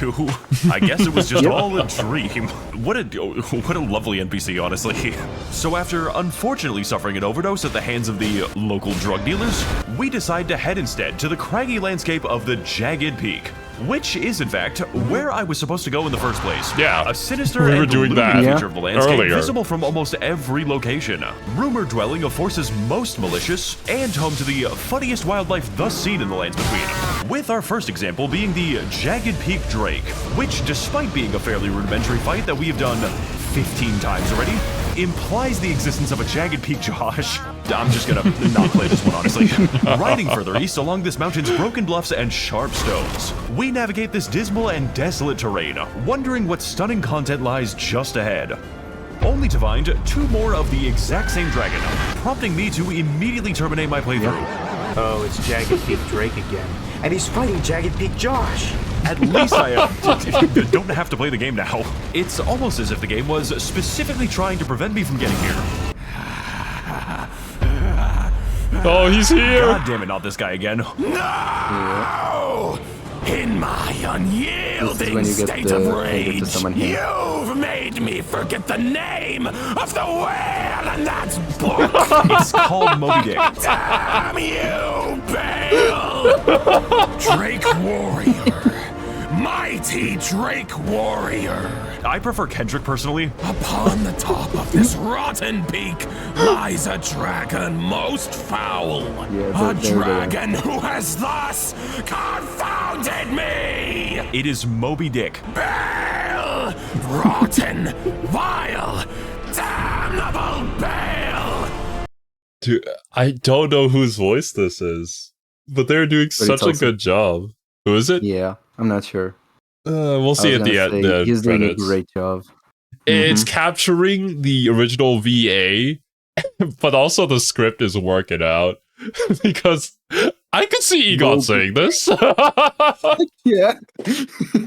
Speaker 1: I guess it was just all a dream. What a lovely NPC, honestly. So after unfortunately suffering an overdose at the hands of the local drug dealers, we decide to head instead to the craggy landscape of the Jagged Peak, which is in fact where I was supposed to go in the first place.
Speaker 2: Yeah,
Speaker 1: a sinister
Speaker 2: we were
Speaker 1: and
Speaker 2: doing
Speaker 1: looming
Speaker 2: that
Speaker 1: feature of the landscape,
Speaker 2: earlier.
Speaker 1: visible from almost every location. Rumored dwelling of forces most malicious, and home to the funniest wildlife thus seen in the lands between. With our first example being the Jagged Peak Drake, which, despite being a fairly rudimentary fight that we have done 15 times already, implies the existence of a Jagged Peak Josh. I'm just gonna not play this one, honestly. Riding further east along this mountain's broken bluffs and sharp stones, we navigate this dismal and desolate terrain, wondering what stunning content lies just ahead. Only to find 2 more of the exact same dragon, prompting me to immediately terminate my playthrough.
Speaker 6: Oh, it's Jagged Peak Drake again. And he's fighting Jagged Peak Josh.
Speaker 1: At least I don't have to play the game now. It's almost as if the game was specifically trying to prevent me from getting here.
Speaker 2: Oh, he's here!
Speaker 1: God damn it, not this guy again.
Speaker 10: No! In my unyielding state of rage, you've made me forget the name of the whale in that book!
Speaker 1: It's called Moby Dick.
Speaker 10: Damn you, Bale! Drake Warrior. Mighty Drake Warrior.
Speaker 1: I prefer Kendrick personally.
Speaker 10: Upon the top of this rotten peak lies a dragon most foul. A dragon who has thus confounded me.
Speaker 1: It is Moby Dick.
Speaker 10: Bale! Rotten, vile, damnable Bale!
Speaker 2: Dude, I don't know whose voice this is, but they're doing such a good job. Who is it?
Speaker 3: Yeah, I'm not sure.
Speaker 2: We'll see at the end.
Speaker 3: He's doing a great job.
Speaker 2: It's capturing the original VA, but also the script is working out because I could see Egon saying this.
Speaker 3: Yeah,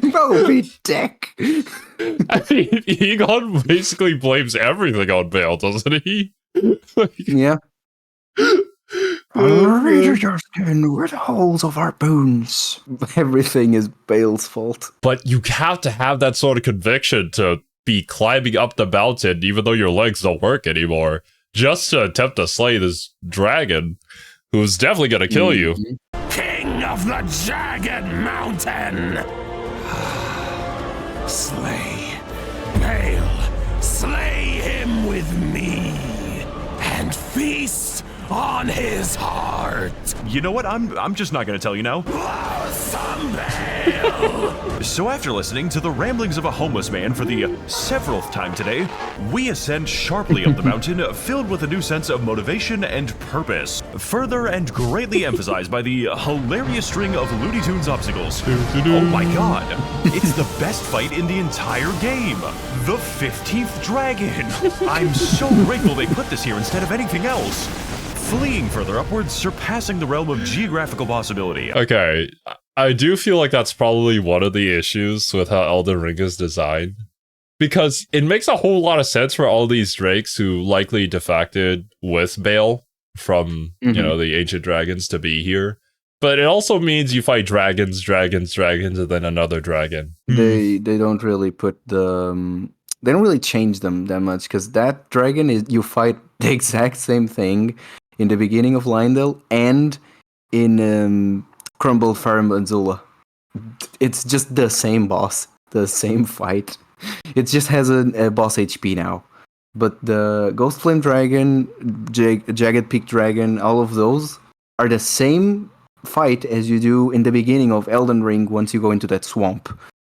Speaker 3: Moby Dick.
Speaker 2: I mean, Egon basically blames everything on Bale, doesn't he?
Speaker 3: Yeah. I'll read your skin with holes of our bones. Everything is Bale's fault.
Speaker 2: But you have to have that sort of conviction to be climbing up the mountain, even though your legs don't work anymore. just to attempt to slay this dragon, who's definitely gonna kill you.
Speaker 10: King of the Jagged Mountain! Slay, Bale, slay him with me, and feast on his heart.
Speaker 1: You know what? I'm just not gonna tell you now.
Speaker 10: Blossom Bale!
Speaker 1: So after listening to the ramblings of a homeless man for the severanth time today, we ascend sharply up the mountain, filled with a new sense of motivation and purpose, further and greatly emphasized by the hilarious string of Looney Tunes obstacles. Oh my god, it's the best fight in the entire game! The 15th dragon! I'm so grateful they put this here instead of anything else. Fleeing further upwards, surpassing the realm of geographical possibility.
Speaker 2: Okay, I do feel like that's probably one of the issues with how Elden Ring is designed. Because it makes a whole lot of sense for all these drakes who likely defected with Bale from, you know, the ancient dragons to be here. But it also means you fight dragons, and then another dragon.
Speaker 3: They don't really put the... they don't really change them that much, because that dragon is... you fight the exact same thing in the beginning of Leyndell and in Crumble Farm Azula. It's just the same boss, the same fight. It just has a boss HP now. But the Ghost Flame Dragon, Jagged Peak Dragon, all of those are the same fight as you do in the beginning of Elden Ring once you go into that swamp.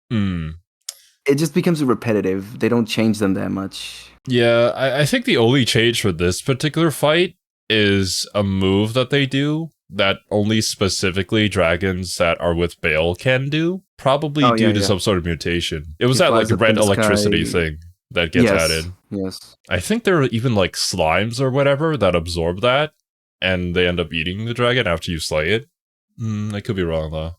Speaker 3: It just becomes repetitive. They don't change them that much.
Speaker 2: Yeah, I think the only change for this particular fight is a move that they do that only specifically dragons that are with Bale can do, probably due to some sort of mutation. It was that like red electricity thing that gets added.
Speaker 3: Yes.
Speaker 2: I think there are even like slimes or whatever that absorb that, and they end up eating the dragon after you slay it. I could be wrong though.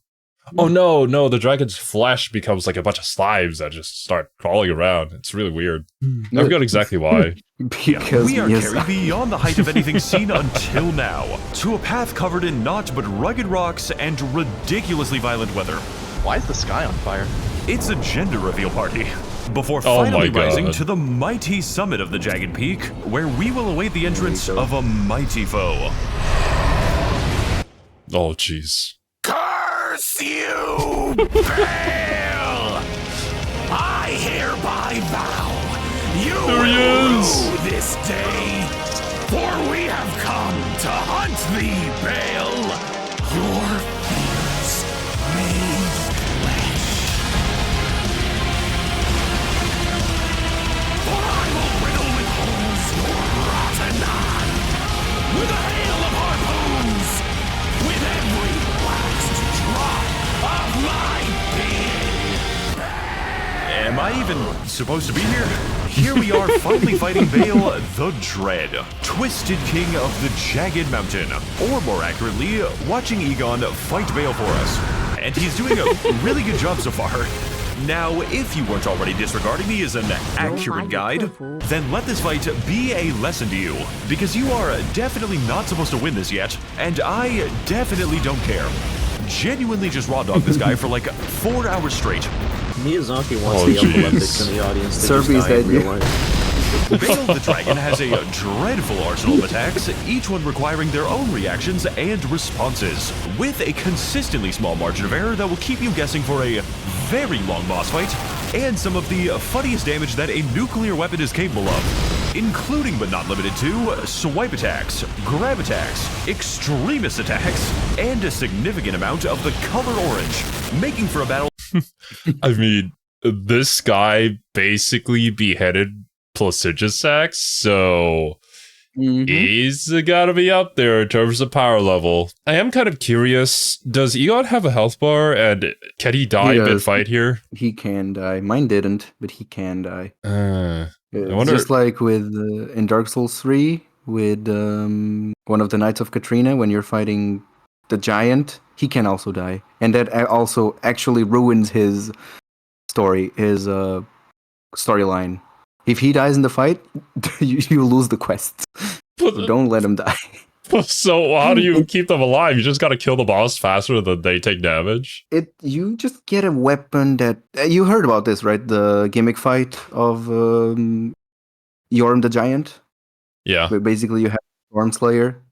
Speaker 2: Oh no, the dragon's flesh becomes like a bunch of slimes that just start crawling around. It's really weird. I forgot exactly why.
Speaker 1: Because we are carried beyond the height of anything seen until now, to a path covered in naught but rugged rocks and ridiculously violent weather.
Speaker 9: Why is the sky on fire?
Speaker 1: It's a gender reveal party. Before finally rising to the mighty summit of the Jagged Peak, where we will await the entrance of a mighty foe.
Speaker 2: Oh, jeez.
Speaker 10: Curse you, Bale! I hereby vow you will rue this day, for we have come to hunt thee, Bale, your fears made flesh. For I will riddle with holes your rotten eye, with a hail of harpoons, with every last drop of my being.
Speaker 1: Am I even supposed to be here? Here we are finally fighting Bale the Dread, Twisted King of the Jagged Mountain, or more accurately, watching Egon fight Bale for us. And he's doing a really good job so far. Now, if you weren't already disregarding me as an accurate guide, then let this fight be a lesson to you, because you are definitely not supposed to win this yet, and I definitely don't care. Genuinely just raw dog this guy for like 4 hours straight.
Speaker 12: Miyazaki wants the epileptics in the audience to just die in real life.
Speaker 1: Bale the Dragon has a dreadful arsenal of attacks, each one requiring their own reactions and responses, with a consistently small margin of error that will keep you guessing for a very long boss fight, and some of the funniest damage that a nuclear weapon is capable of, including but not limited to swipe attacks, grab attacks, extremist attacks, and a significant amount of the color orange, making for a battle.
Speaker 2: I mean, this guy basically beheaded Placidusax, so he's gotta be up there in terms of power level. I am kind of curious, does Egon have a health bar, and can he die mid-fight here?
Speaker 3: He can die. Mine didn't, but he can die.
Speaker 2: I wonder...
Speaker 3: Just like with in Dark Souls 3, with one of the Knights of Katrina, when you're fighting the giant, he can also die. And that also actually ruins his story, his storyline. If he dies in the fight, you lose the quest. So don't let him die.
Speaker 2: So how do you keep them alive? You just gotta kill the boss faster than they take damage?
Speaker 3: You just get a weapon that... you heard about this, right? The gimmick fight of Yorm the Giant?
Speaker 2: Yeah.
Speaker 3: Where basically you have Storm Slayer.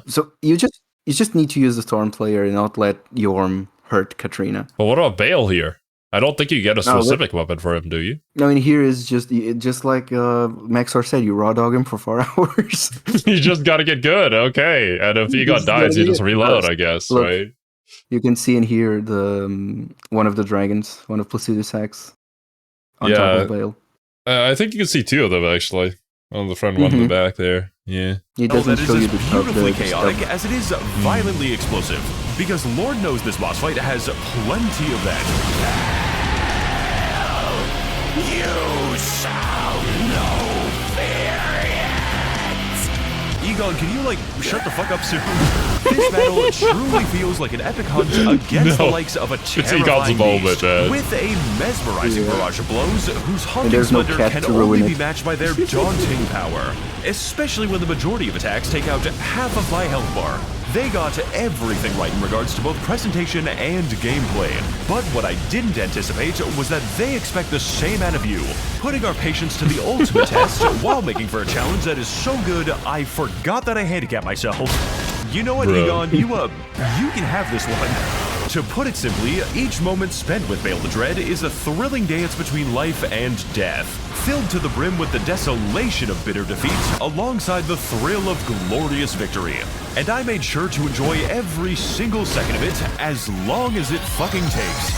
Speaker 3: So you just need to use the Storm Slayer and not let Yorm hurt Katrina.
Speaker 2: But what about Bale here? I don't think you get a specific weapon for him, do you?
Speaker 3: No, I mean, here is just like Max0r said, you raw dog him for 4 hours.
Speaker 2: You just gotta get good, okay. And if he dies, you just reload, I guess,
Speaker 3: Look,
Speaker 2: right?
Speaker 3: You can see in here the one of the dragons, one of Placidus' axe on top of Bale.
Speaker 2: I think you can see 2 of them, actually. One on the front, one in the back there. Yeah.
Speaker 3: It doesn't show you the
Speaker 1: beautifully chaotic as it is violently explosive. Because Lord knows this boss fight has plenty of that.
Speaker 10: You shall know fear yet!
Speaker 1: Egon, can you, shut the fuck up soon? This battle truly feels like an epic hunt against the likes of a terrifying beast with a mesmerizing barrage of blows whose haunting splendor can only be matched by their daunting power. Especially when the majority of attacks take out half of my health bar. They got everything right in regards to both presentation and gameplay. But what I didn't anticipate was that they expect the same out of you, putting our patience to the ultimate test while making for a challenge that is so good I forgot that I handicapped myself. You know what, Egon? You can have this one. To put it simply, each moment spent with Bale the Dread is a thrilling dance between life and death, filled to the brim with the desolation of bitter defeat alongside the thrill of glorious victory. And I made sure to enjoy every single second of it as long as it fucking takes.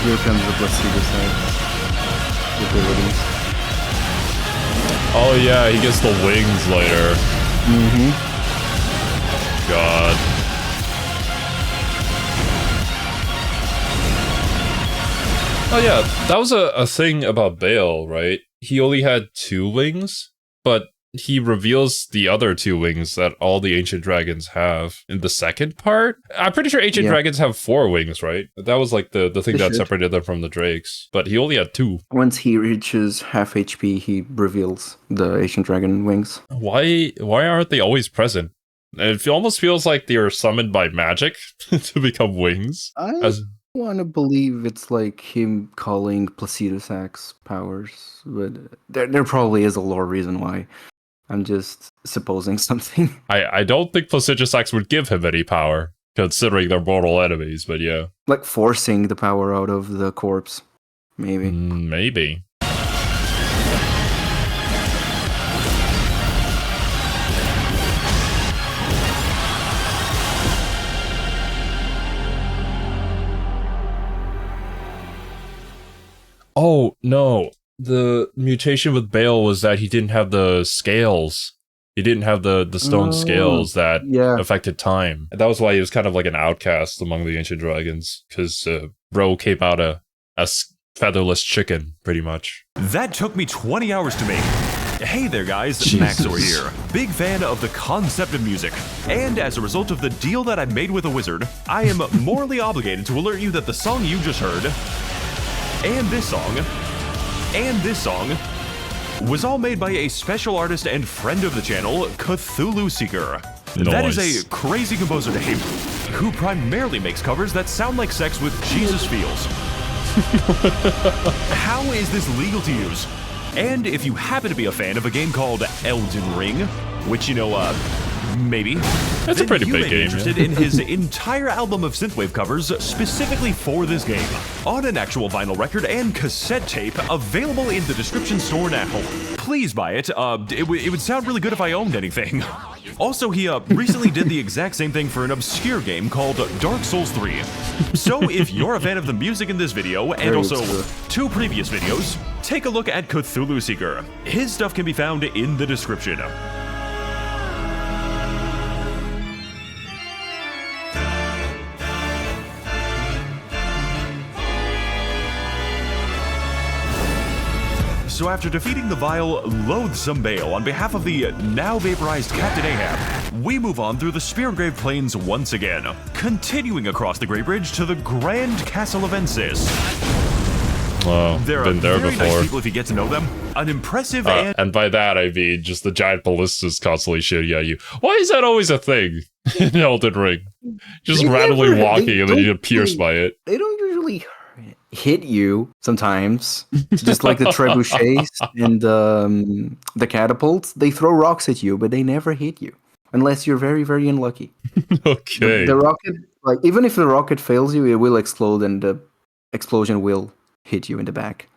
Speaker 3: Here comes the Placidus abilities.
Speaker 2: Oh yeah, he gets the wings later. God. Oh yeah, that was a thing about Bale, right? He only had 2 wings, but he reveals the other 2 wings that all the ancient dragons have in the second part. I'm pretty sure ancient dragons have 4 wings, right? That was like the thing that separated them from the drakes. But he only had 2.
Speaker 3: Once he reaches half HP, he reveals the ancient dragon wings.
Speaker 2: Why aren't they always present? It almost feels like they're summoned by magic to become wings.
Speaker 3: I want to believe it's like him calling Placidus' axe powers, but there probably is a lore reason why. I'm just supposing something.
Speaker 2: I don't think Placidus' axe would give him any power, considering they're mortal enemies, but yeah.
Speaker 3: Like forcing the power out of the corpse, maybe.
Speaker 2: Maybe. Oh, no. The mutation with Bale was that he didn't have the scales. He didn't have the stone scales that affected time. And that was why he was kind of like an outcast among the ancient dragons. Because Bro came out a featherless chicken, pretty much.
Speaker 1: That took me 20 hours to make. Hey there guys, Max0r here. Big fan of the concept of music. And as a result of the deal that I made with a wizard, I am morally obligated to alert you that the song you just heard, and this song, was all made by a special artist and friend of the channel, Cthulhu Seeker.
Speaker 2: Nice.
Speaker 1: That is a crazy composer name, who primarily makes covers that sound like sex with Jesus feels. How is this legal to use? And if you happen to be a fan of a game called Elden Ring, which, maybe,
Speaker 2: that's a pretty big game.
Speaker 1: Interested in his entire album of synthwave covers specifically for this game, on an actual vinyl record and cassette tape, available in the description store now. Please buy it. It would sound really good if I owned anything. Also, he recently did the exact same thing for an obscure game called Dark Souls 3. So if you're a fan of the music in this video, and also 2 previous videos, take a look at Cthulhu Seeker. His stuff can be found in the description. So after defeating the vile, loathsome Bale on behalf of the now vaporized Captain Ahab, we move on through the Speargrave Plains once again, continuing across the Great Bridge to the Grand Castle of Ensis.
Speaker 2: Wow,
Speaker 1: They're
Speaker 2: been there
Speaker 1: very
Speaker 2: before.
Speaker 1: Nice people if you get to know them. An impressive
Speaker 2: and by that I mean just the giant ballistas constantly shooting at you. Why is that always a thing in Elden Ring? Just randomly walking and then you get pierced by it.
Speaker 3: They don't usually hit you sometimes, just like the trebuchets and the catapults. They throw rocks at you, but they never hit you unless you're very, very unlucky.
Speaker 2: Okay.
Speaker 3: The rocket, like even if the rocket fails you, it will explode, and the explosion will hit you in the back.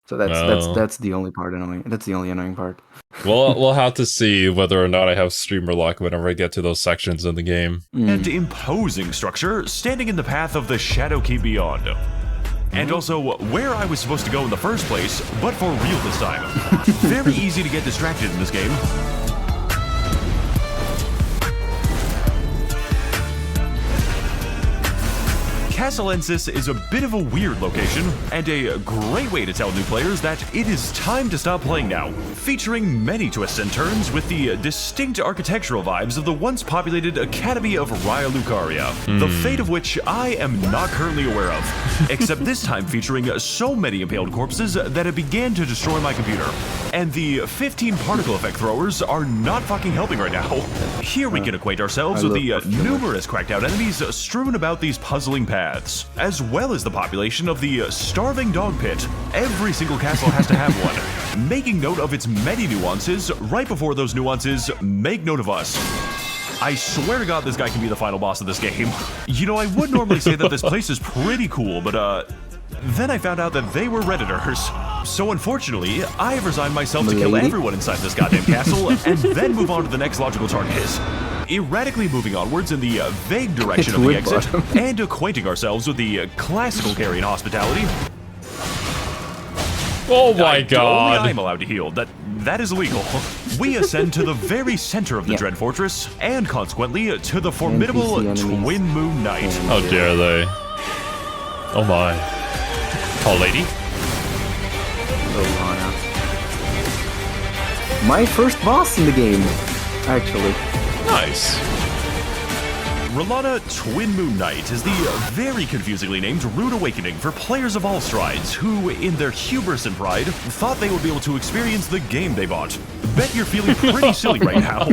Speaker 3: So that's the only part annoying. That's the only annoying part.
Speaker 2: Well, we'll have to see whether or not I have streamer luck whenever I get to those sections in the game.
Speaker 1: And imposing structure standing in the path of the Shadow Keep Beyond. And also, where I was supposed to go in the first place, but for real this time. Very easy to get distracted in this game. Castellensis is a bit of a weird location, and a great way to tell new players that it is time to stop playing now, featuring many twists and turns with the distinct architectural vibes of the once populated Academy of Raya Lucaria, the fate of which I am not currently aware of, except this time featuring so many impaled corpses that it began to destroy my computer. And the 15 particle effect throwers are not fucking helping right now. Here we can acquaint ourselves with the numerous cracked out enemies strewn about these puzzling paths, as well as the population of the starving dog pit. Every single castle has to have one. Making note of its many nuances, right before those nuances, make note of us. I swear to God this guy can be the final boss of this game. You know, I would normally say that this place is pretty cool, but then I found out that they were Redditors. So unfortunately, I have resigned myself to kill everyone inside this goddamn castle, and then move on to the next logical target. Erratically moving onwards in the vague direction of the exit, and acquainting ourselves with the classical carrion hospitality.
Speaker 2: Oh my God!
Speaker 1: Only I'm allowed to heal. That is illegal. We ascend to the very center of the Dread Fortress, and consequently to the formidable Twin Moon Knight.
Speaker 2: How dare they? Oh my! Tall lady.
Speaker 3: My first boss in the game, actually.
Speaker 2: Nice.
Speaker 1: Rellana Twin Moon Knight is the very confusingly named Rude Awakening for players of all strides who, in their hubris and pride, thought they would be able to experience the game they bought. Bet you're feeling pretty silly right now.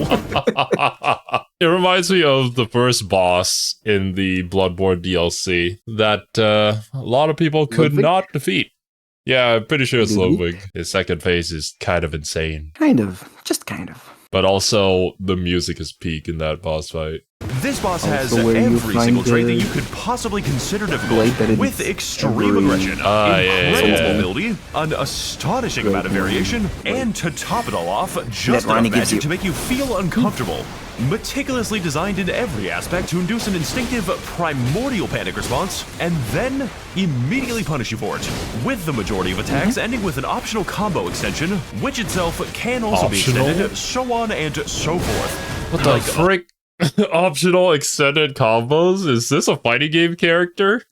Speaker 2: It reminds me of the first boss in the Bloodborne DLC that a lot of people could not defeat. Yeah, I'm pretty sure it's Ludwig. His second phase is kind of insane.
Speaker 3: Kind of. Just kind of.
Speaker 2: But also, the music is peak in that boss fight.
Speaker 1: This boss has every single trait that you could possibly consider difficult, with extreme aggression, incredible mobility, an astonishing amount of variation, and to top it all off, just enough magic to make you feel uncomfortable. Meticulously designed in every aspect to induce an instinctive, primordial panic response, and then immediately punish you for it, with the majority of attacks ending with an optional combo extension, which itself can also be extended, so on and so forth.
Speaker 2: What the frick? Optional extended combos? Is this a fighting game character?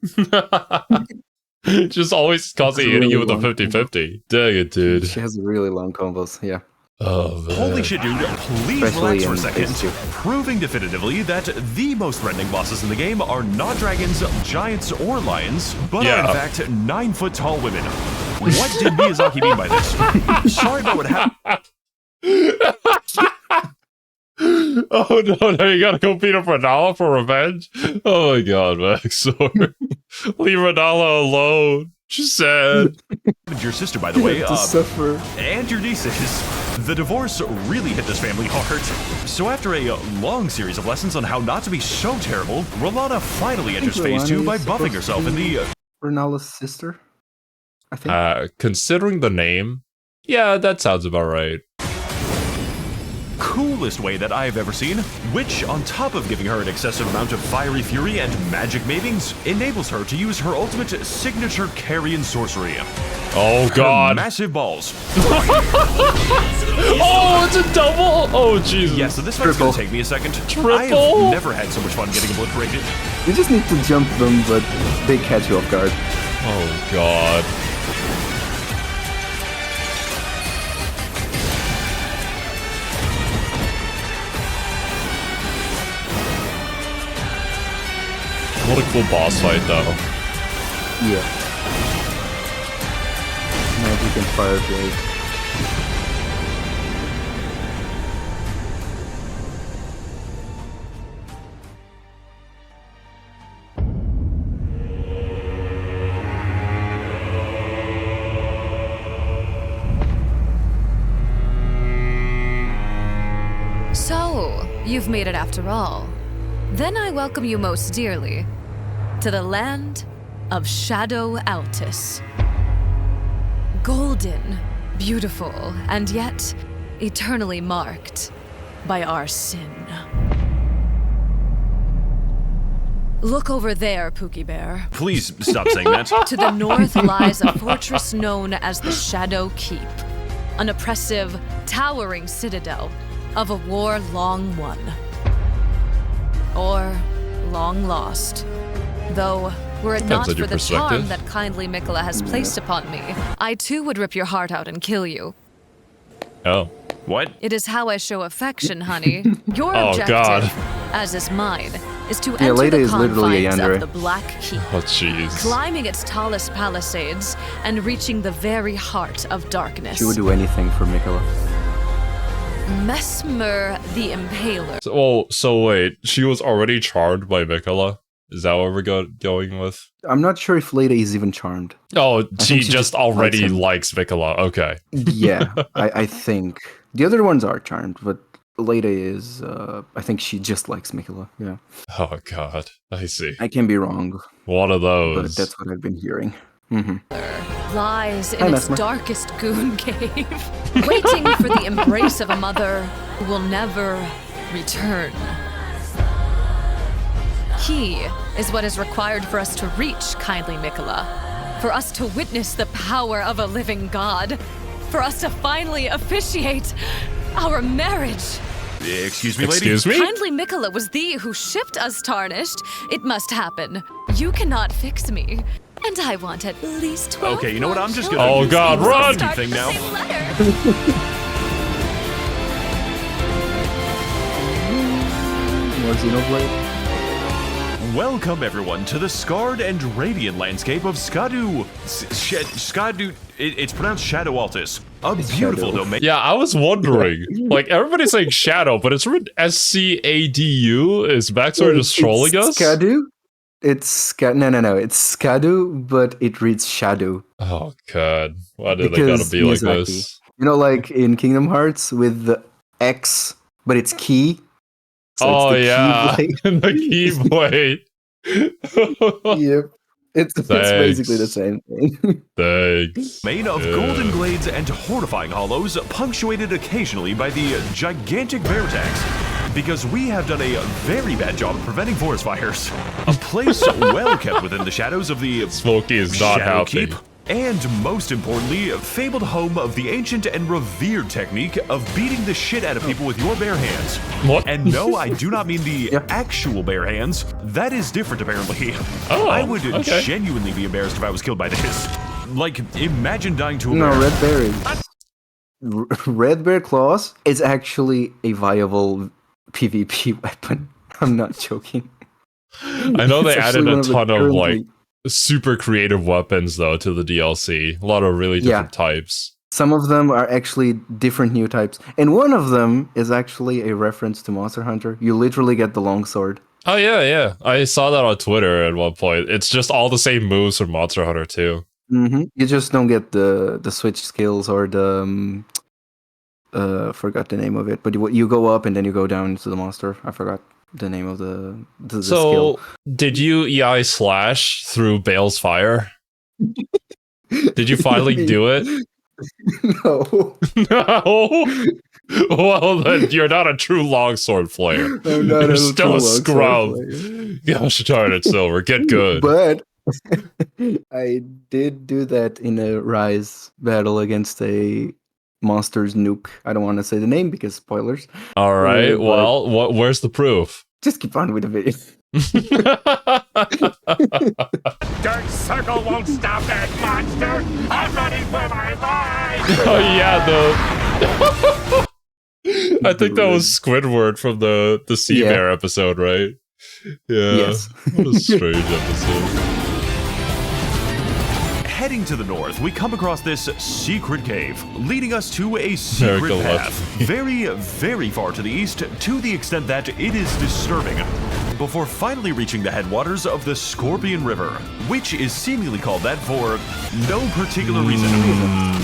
Speaker 2: Just always constantly hitting you with a 50-50. Dang it, dude.
Speaker 3: She has really long combos, yeah.
Speaker 2: Oh, man.
Speaker 1: Holy shit, dude. Please relax for a second. Proving definitively that the most threatening bosses in the game are not dragons, giants, or lions, but are in fact 9-foot-tall women. What did Miyazaki mean by this? Sorry about what happened.
Speaker 2: Oh no, now you gotta go beat up Renala for revenge? Oh my God, Max0r. Leave Renala alone. She's sad.
Speaker 1: Your sister, by the way, and your nieces. The divorce really hit this family hard. So after a long series of lessons on how not to be so terrible, Rellana finally enters phase 2 by buffing herself in the...
Speaker 3: Renala's sister, I think.
Speaker 2: Considering the name, yeah, that sounds about right.
Speaker 1: Coolest way that I've ever seen, which, on top of giving her an excessive amount of fiery fury and magic mavings, enables her to use her ultimate signature carrion sorcery.
Speaker 2: Oh God.
Speaker 1: Her massive balls.
Speaker 2: Oh, it's a double? Oh, Jesus.
Speaker 1: Yeah, so this one's gonna take me a second.
Speaker 2: Triple?
Speaker 1: I have never had so much fun getting obliterated.
Speaker 3: You just need to jump them, but they catch you off guard.
Speaker 2: Oh, God. What a cool boss fight, though.
Speaker 3: Yeah. Magic and fire blade.
Speaker 4: So, you've made it after all. Then I welcome you most dearly to the land of Shadow Altus. Golden, beautiful, and yet eternally marked by our sin. Look over there, Pookie Bear.
Speaker 1: Please stop saying that.
Speaker 4: To the north lies a fortress known as the Shadow Keep, an oppressive, towering citadel of a war long won. Or long lost. Though, were it not for the charm that kindly Miquella has placed upon me, I too would rip your heart out and kill you.
Speaker 2: Oh.
Speaker 1: What?
Speaker 4: It is how I show affection, honey. Your objective, as is mine, is to enter the confines of the Black Keep.
Speaker 2: Oh, jeez.
Speaker 4: Climbing its tallest palisades and reaching the very heart of darkness.
Speaker 3: She would do anything for Miquella.
Speaker 4: Max0r the Impaler.
Speaker 2: So wait, she was already charmed by Miquella? Is that what we're going with?
Speaker 3: I'm not sure if Leda is even charmed.
Speaker 2: Oh, she just already likes Miquella. Okay.
Speaker 3: Yeah, I think. The other ones are charmed, but Leda is, I think she just likes Miquella. Yeah.
Speaker 2: Oh, God. I see.
Speaker 3: I can be wrong.
Speaker 2: One of those.
Speaker 3: But that's what I've been hearing.
Speaker 4: Lies in its darkest goon cave, waiting for the embrace of a mother who will never return. He is what is required for us to reach kindly Miquella, for us to witness the power of a living god, for us to finally officiate our marriage.
Speaker 1: Excuse me, lady?
Speaker 2: Excuse me?
Speaker 4: Kindly Miquella was thee who shipped us tarnished. It must happen. You cannot fix me. And I want at least 12.
Speaker 1: Okay, you know what? I'm just gonna.
Speaker 2: Oh God, run!
Speaker 1: Thing now.
Speaker 3: More Xenoblade.
Speaker 1: Welcome everyone to the scarred and radiant landscape of Skadu. Skadu. It's pronounced Shadow Altus. A beautiful domain.
Speaker 2: Yeah, I was wondering. Like everybody's saying Shadow, but it's written SCADU. Is Max0r just trolling us?
Speaker 3: Skadu? It's no. It's Skadu, but it reads Shadow.
Speaker 2: Oh God, why do they gotta be like this?
Speaker 3: You know, like in Kingdom Hearts with the X, but it's key.
Speaker 2: So it's the Keyblade.
Speaker 3: Yep, it's basically the same thing.
Speaker 2: Thanks.
Speaker 1: Made of golden glades and horrifying hollows, punctuated occasionally by the gigantic bear attacks. Because we have done a very bad job of preventing forest fires. A place well kept within the shadows of the
Speaker 2: Smokey is not happy.
Speaker 1: Keep, and most importantly, fabled home of the ancient and revered technique of beating the shit out of people with your bare hands.
Speaker 2: What?
Speaker 1: And no, I do not mean the actual bare hands. That is different, apparently.
Speaker 2: Oh,
Speaker 1: I would genuinely be embarrassed if I was killed by this. Like, imagine dying to a bear.
Speaker 3: No, Red Bear is... Red Bear Claws is actually a viable PvP weapon. I'm not joking.
Speaker 2: I know they added a ton of like super creative weapons though to the DLC. A lot of really different types.
Speaker 3: Some of them are actually different new types. And one of them is actually a reference to Monster Hunter. You literally get the longsword.
Speaker 2: Oh yeah. I saw that on Twitter at one point. It's just all the same moves from Monster Hunter 2.
Speaker 3: Mm-hmm. You just don't get the switch skills or the forgot the name of it, but you go up and then you go down to the monster. I forgot the name of the skill.
Speaker 2: Did you EI slash through Bale's fire? Did you finally do it?
Speaker 3: No.
Speaker 2: No? Well, then you're not a true longsword player.
Speaker 3: I'm not
Speaker 2: you're still a scrub. Gosh darn it, Silver. Get good.
Speaker 3: But I did do that in a Rise battle against a Monsters Nuke. I don't want to say the name because spoilers.
Speaker 2: All right. Well, where's the proof?
Speaker 3: Just keep on with the video.
Speaker 10: Dark Circle won't stop that monster. I'm running for my life.
Speaker 2: Oh yeah, I think that was Squidward from the Sea Bear episode, right? Yeah.
Speaker 3: Yes.
Speaker 2: What a strange episode.
Speaker 1: Heading to the north, we come across this secret cave, leading us to a secret path. Very, very far to the east, to the extent that it is disturbing. Before finally reaching the headwaters of the Scorpion River, which is seemingly called that for no particular reason.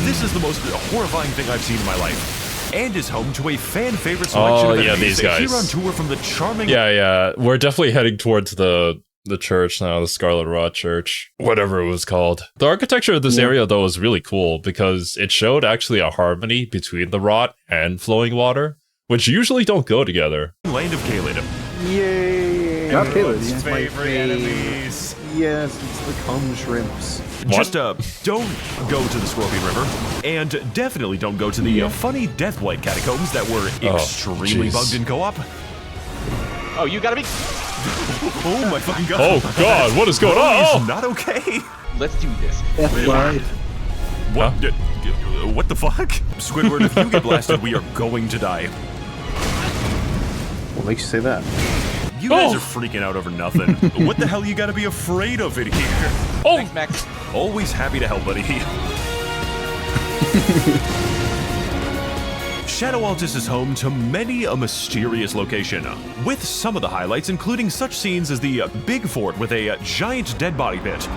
Speaker 1: This is the most horrifying thing I've seen in my life. and is home to a fan-favorite selection of enemies
Speaker 2: these guys.
Speaker 1: here on tour from the charming...
Speaker 2: Yeah, we're definitely heading towards the church now, the Scarlet Rot Church, whatever it was called. The architecture of this area, though, is really cool because it showed actually a harmony between the rot and flowing water, which usually don't go together.
Speaker 1: Land of Caelid.
Speaker 7: Yay!
Speaker 3: Not Caelid,
Speaker 7: It's my
Speaker 9: favorite enemies.
Speaker 7: Yes, it's the cum shrimps.
Speaker 1: Just don't go to the Scorpion River, and definitely don't go to the funny Deathblight catacombs that were extremely bugged in co-op.
Speaker 9: Oh, you gotta be...
Speaker 1: Oh my fucking god.
Speaker 2: Oh god, what is going on?
Speaker 1: He's not okay.
Speaker 9: Let's do this.
Speaker 3: Deathblight.
Speaker 1: What? What the fuck? Squidward, if you get blasted, we are going to die.
Speaker 7: What makes you say that?
Speaker 1: You guys are freaking out over nothing. What the hell you gotta be afraid of in here?
Speaker 2: Oh!
Speaker 9: Thanks, Max.
Speaker 1: Always happy to help, buddy. Shadow Altus is home to many a mysterious location, with some of the highlights including such scenes as the big fort with a giant dead body pit.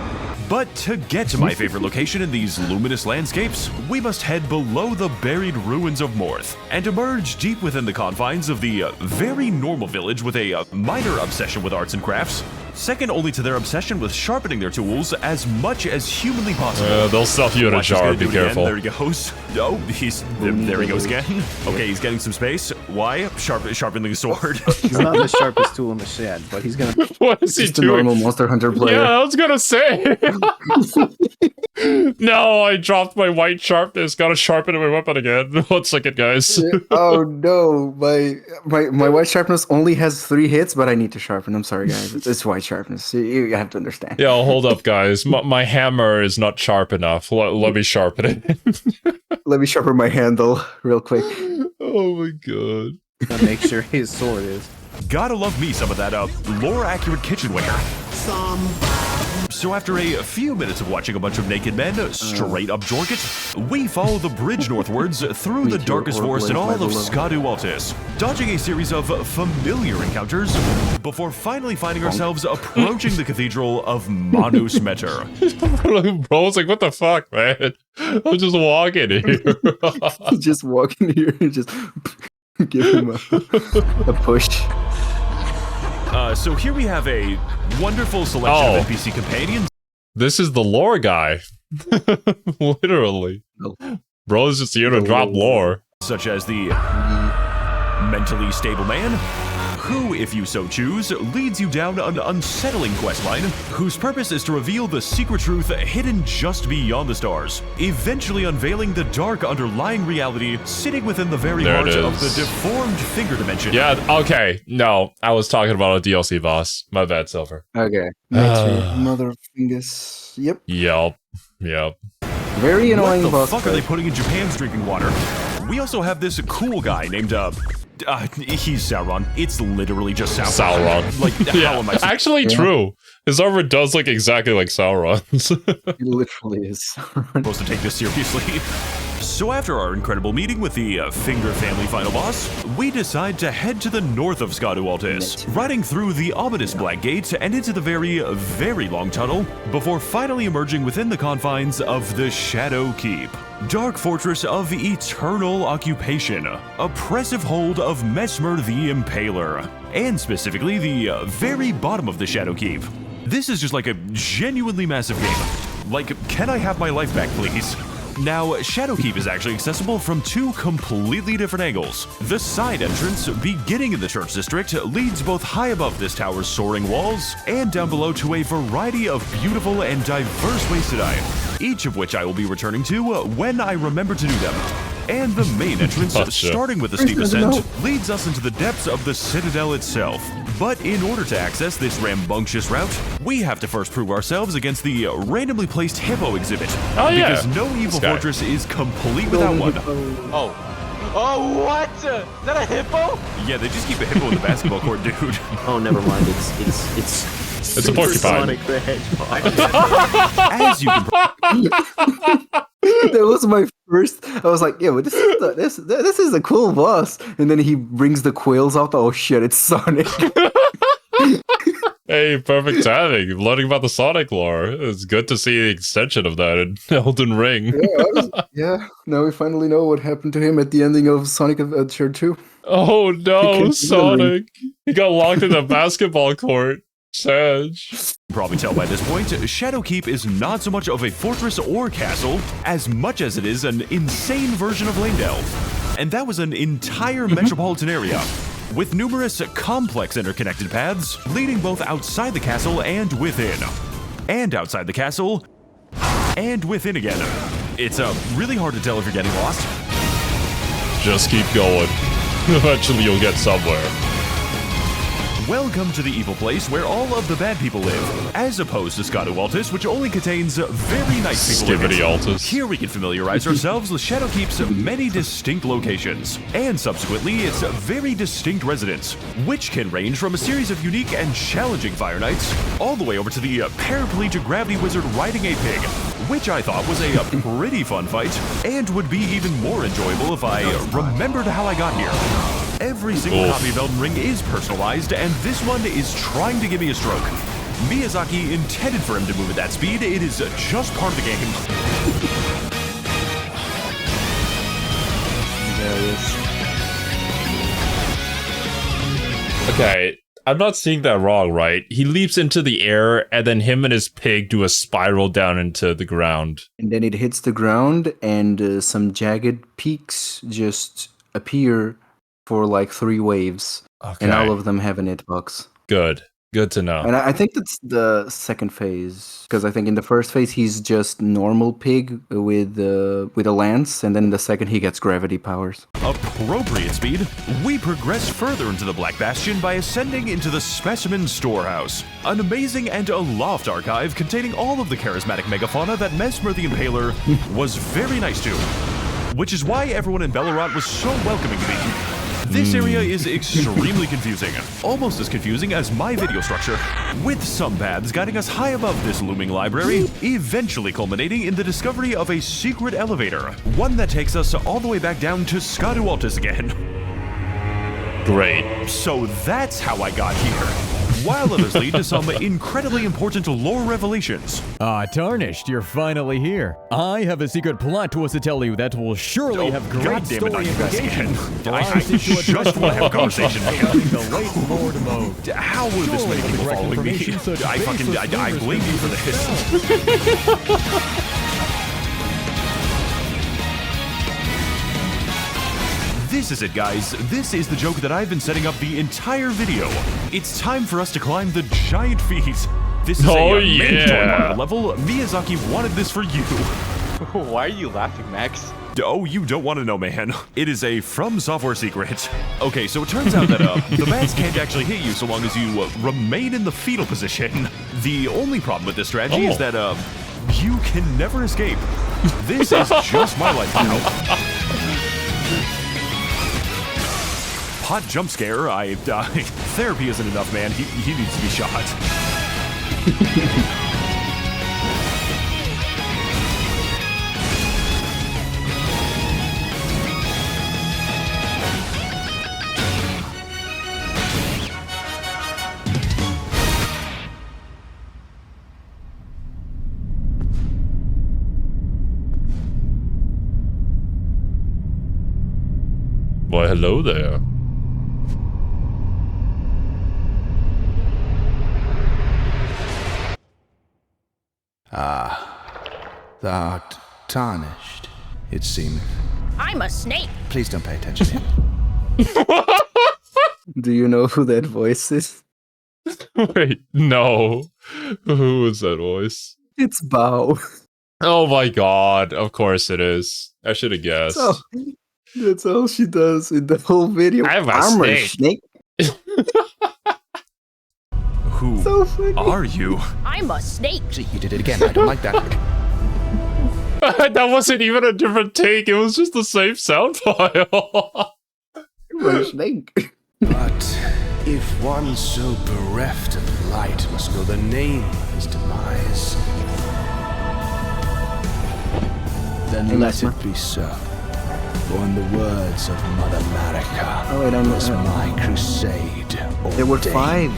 Speaker 1: But to get to my favorite location in these luminous landscapes, we must head below the buried ruins of Morth and emerge deep within the confines of the very normal village with a minor obsession with arts and crafts, second only to their obsession with sharpening their tools as much as humanly possible.
Speaker 2: They'll stuff you in a jar, be careful.
Speaker 1: There he goes. Oh, there he goes again. Okay, he's getting some space. Why? Sharpening the sword.
Speaker 7: He's not the sharpest tool in the shed, but he's gonna...
Speaker 2: What is he
Speaker 3: Just a
Speaker 2: doing?
Speaker 3: normal Monster Hunter player.
Speaker 2: Yeah, I was gonna say. No, I dropped my white sharpness. Gotta sharpen my weapon again. 1 second, guys.
Speaker 3: Oh no, my white sharpness only has 3 hits, but I need to sharpen. I'm sorry, guys. It's white sharpness. You have to understand.
Speaker 2: Yeah, hold up, guys. My hammer is not sharp enough. Let me sharpen it.
Speaker 3: Let me sharpen my handle real quick.
Speaker 2: Oh my god.
Speaker 7: Gotta make sure his sword is.
Speaker 1: Gotta love me some of that lore-accurate kitchenware. So after a few minutes of watching a bunch of naked men straight up jork it, we follow the bridge northwards through the darkest forest in all of Skadu Altus, dodging a series of familiar encounters before finally finding ourselves approaching the cathedral of Manus Meter.
Speaker 2: Bro, it's like, what the fuck, man? I'm just walking here.
Speaker 3: Just walking here and just give him a push.
Speaker 1: So here we have a wonderful selection of NPC companions.
Speaker 2: This is the lore guy. Literally. Bro is just here to drop lore.
Speaker 1: Such as the mentally stable man, who, if you so choose, leads you down an unsettling questline, whose purpose is to reveal the secret truth hidden just beyond the stars, eventually unveiling the dark underlying reality sitting within the very heart of the deformed finger dimension.
Speaker 2: Yeah, okay. No, I was talking about a DLC boss. My bad, Silver.
Speaker 3: Okay. Mother fingers. Yep.
Speaker 2: Yep.
Speaker 3: Very annoying boss.
Speaker 1: What the fuck are they putting in Japan's drinking water? We also have this cool guy named, he's Sauron. It's literally just Sauron. Like, how am I
Speaker 2: actually true. His armor does look exactly like Sauron's.
Speaker 3: It literally is.
Speaker 1: Supposed to take this seriously. So after our incredible meeting with the Finger Family final boss, we decide to head to the north of Skadu Altus, riding through the ominous Black Gate and into the very, very long tunnel, before finally emerging within the confines of the Shadow Keep. Dark fortress of eternal occupation, oppressive hold of Max0r the Impaler, and specifically the very bottom of the Shadow Keep. This is just like a genuinely massive game. Like, can I have my life back, please? Now, Shadowkeep is actually accessible from 2 completely different angles. The side entrance, beginning in the Church District, leads both high above this tower's soaring walls and down below to a variety of beautiful and diverse ways to die, each of which I will be returning to when I remember to do them. And the main entrance, starting with the steep ascent, leads us into the depths of the Citadel itself. But in order to access this rambunctious route, we have to first prove ourselves against the randomly placed hippo exhibit. Because no evil fortress is complete without one.
Speaker 9: Oh, what? Is that a hippo?
Speaker 1: Yeah, they just keep a hippo in the basketball court, dude.
Speaker 12: Oh, never mind. It's
Speaker 2: a porcupine.
Speaker 12: Sonic the Hedgehog.
Speaker 1: As you can
Speaker 3: That was my first. I was like, "Yeah, but this is a cool boss." And then he brings the quails out. Oh shit! It's Sonic.
Speaker 2: Hey, perfect timing. Learning about the Sonic lore. It's good to see the extension of that in Elden Ring.
Speaker 3: Yeah, now we finally know what happened to him at the ending of Sonic Adventure 2.
Speaker 2: Oh no, Sonic! He got locked in a basketball court. Sage.
Speaker 1: Probably tell by this point, Shadowkeep is not so much of a fortress or castle, as much as it is an insane version of Lanedale. And that was an entire metropolitan area, with numerous complex interconnected paths leading both outside the castle and within. And outside the castle, and within again. It's really hard to tell if you're getting lost.
Speaker 2: Just keep going. Eventually you'll get somewhere.
Speaker 1: Welcome to the evil place where all of the bad people live, as opposed to Skadu Altus, which only contains very nice people.
Speaker 2: Skibbity Altus.
Speaker 1: Here we can familiarize ourselves with Shadowkeep's many distinct locations, and subsequently its very distinct residents, which can range from a series of unique and challenging Fire Knights, all the way over to the paraplegic gravity wizard riding a pig, which I thought was a pretty fun fight, and would be even more enjoyable if I remembered how I got here. Every single copy of Elden Ring is personalized, and this one is trying to give me a stroke. Miyazaki intended for him to move at that speed. It is just part of the game.
Speaker 2: Okay, I'm not seeing that wrong, right? He leaps into the air, and then him and his pig do a spiral down into the ground.
Speaker 3: And then it hits the ground, and some jagged peaks just appear for like 3 waves, and all of them have an hitbox.
Speaker 2: Good to know.
Speaker 3: And I think that's the second phase, because I think in the first phase he's just normal pig with a lance, and then in the second he gets gravity powers.
Speaker 1: Appropriate speed, we progress further into the Black Bastion by ascending into the Specimen Storehouse, an amazing and aloft archive containing all of the charismatic megafauna that Max0r the Impaler was very nice to, which is why everyone in Bellerot was so welcoming to me. This area is extremely confusing, almost as confusing as my video structure, with some paths guiding us high above this looming library, eventually culminating in the discovery of a secret elevator, one that takes us all the way back down to Skadu Altus again.
Speaker 2: Great.
Speaker 1: So that's how I got here, while others lead to some incredibly important lore revelations.
Speaker 13: Tarnished, you're finally here. I have a secret plot twist to tell you that will surely have great story implications.
Speaker 1: I just want to have a conversation, man.
Speaker 13: The late Lord mode.
Speaker 1: How were this many people following me? I blame you for this. This is it, guys. This is the joke that I've been setting up the entire video. It's time for us to climb the giant feat. This is a mandatory Marvel level. Miyazaki wanted this for you.
Speaker 9: Why are you laughing, Max?
Speaker 1: Oh, you don't want to know, man. It is a From Software secret. Okay, so it turns out that the bats can't actually hit you so long as you remain in the fetal position. The only problem with this strategy is that you can never escape. This is just my life now. Hot jump scare. Therapy isn't enough, man. He needs to be shot.
Speaker 2: Why, hello there.
Speaker 5: Thou art tarnished, it seemeth.
Speaker 8: I'm a snake.
Speaker 5: Please don't pay attention to him.
Speaker 3: Do you know who that voice is?
Speaker 2: Wait, no. Who is that voice?
Speaker 3: It's Bao.
Speaker 2: Oh my god, of course it is. I should have guessed.
Speaker 3: That's all she does in the whole video.
Speaker 2: I'm a snake.
Speaker 1: Who are you?
Speaker 8: I'm a snake.
Speaker 5: See, you did it again. I don't like that.
Speaker 2: That wasn't even a different take. It was just the same sound file.
Speaker 3: You're a snake.
Speaker 5: But if one so bereft of light must know the name of his demise, then let it be so. For in the words of Mother Marika, was my crusade ordained.
Speaker 3: There were 5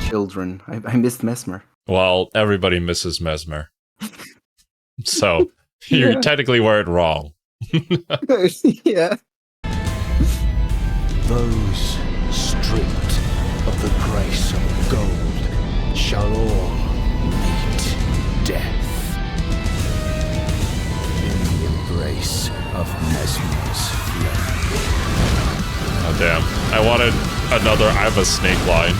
Speaker 3: children. I missed Mesmer.
Speaker 2: Well, everybody misses Mesmer. So, you technically weren't wrong.
Speaker 3: Yeah.
Speaker 5: Those stripped of the grace of gold shall all meet death in the embrace of Mesmer's flame.
Speaker 2: Oh, damn. I wanted another I'm a snake line.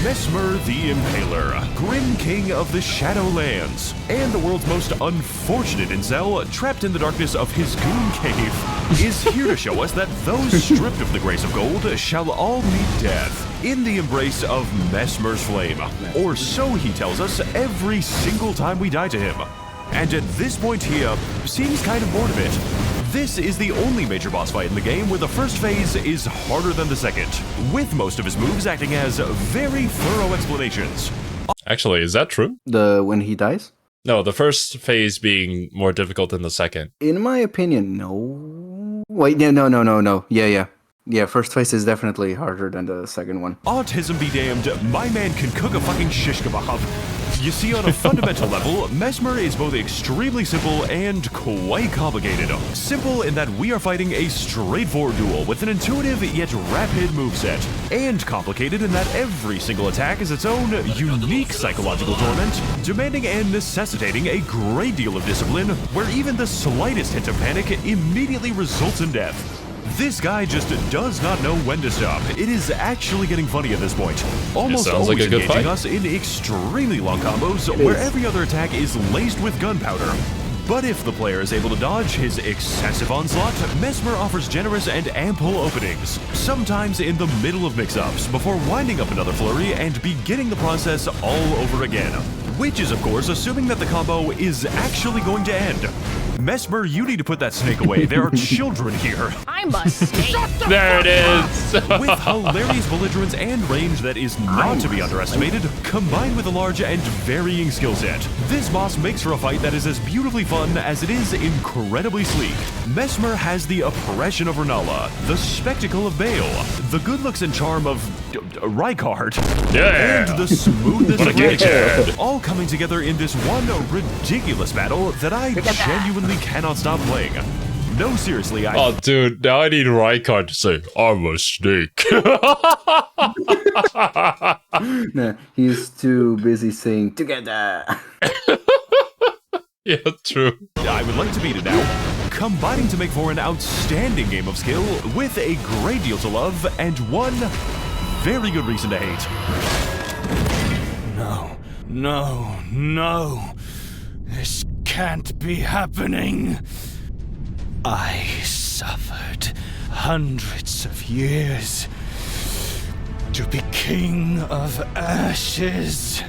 Speaker 1: Mesmer the Impaler, Grim King of the Shadowlands, and the world's most unfortunate incel, trapped in the darkness of his goon cave, is here to show us that those stripped of the grace of gold shall all meet death in the embrace of Mesmer's flame. Or so he tells us every single time we die to him. And at this point he seems kind of bored of it. This is the only major boss fight in the game where the first phase is harder than the second, with most of his moves acting as very thorough explanations.
Speaker 2: Actually, is that true?
Speaker 3: When he dies?
Speaker 2: No, the first phase being more difficult than the second.
Speaker 3: In my opinion, no. Wait, no. Yeah, first phase is definitely harder than the second one.
Speaker 1: Autism be damned, my man can cook a fucking shish kebab. You see, on a fundamental level, Mesmer is both extremely simple and quite complicated. Simple in that we are fighting a straightforward duel with an intuitive yet rapid moveset. And complicated in that every single attack is its own unique psychological torment, demanding and necessitating a great deal of discipline, where even the slightest hint of panic immediately results in death. This guy just does not know when to stop. It is actually getting funny at this point. Almost always
Speaker 2: like a good
Speaker 1: engaging
Speaker 2: fight.
Speaker 1: us in extremely long combos where every other attack is laced with gunpowder. But if the player is able to dodge his excessive onslaught, Mesmer offers generous and ample openings, sometimes in the middle of mix-ups, before winding up another flurry and beginning the process all over again. Which is, of course, assuming that the combo is actually going to end. Mesmer, you need to put that snake away. There are children here.
Speaker 8: I'm a snake.
Speaker 2: There it is.
Speaker 1: With hilarious belligerence and range that is not to be underestimated, combined with a large and varying skill set, this boss makes for a fight that is as beautifully fun as it is incredibly sleek. Mesmer has the oppression of Renala, the spectacle of Bale, the good looks and charm of Rykard, and the smoothness of Rykard, all coming together in this one ridiculous battle that I genuinely cannot stop playing. No, seriously,
Speaker 2: Oh, dude, now I need Rykard to say, I'm a snake.
Speaker 3: Nah, he's too busy saying, together.
Speaker 2: Yeah, true.
Speaker 1: I would like to beat it now, combining to make for an outstanding game of skill with a great deal to love and one very good reason to hate.
Speaker 5: No. This can't be happening. I suffered hundreds of years to be king of ashes.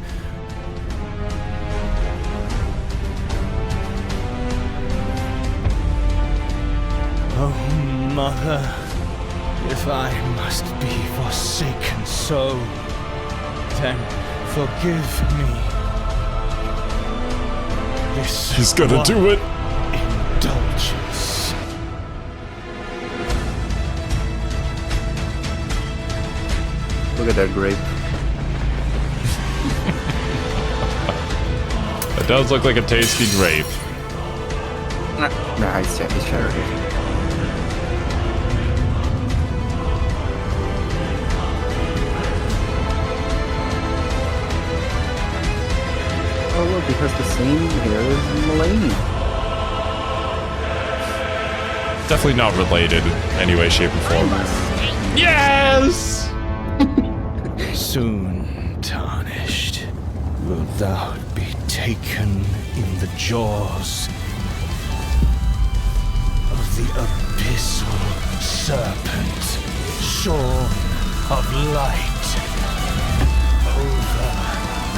Speaker 5: Oh, Mother, if I must be forsaken so, then forgive me.
Speaker 2: He's gonna do it.
Speaker 5: Indulgence.
Speaker 3: Look at that grape.
Speaker 2: It does look like a tasty grape.
Speaker 3: Nah, he's shattered it. Oh look, he has the same hair as Mulaney.
Speaker 2: Definitely not related in any way, shape, or form. Yes!
Speaker 5: Soon tarnished, wilt thou be taken in the jaws of the abyssal serpent, shorn of light. Over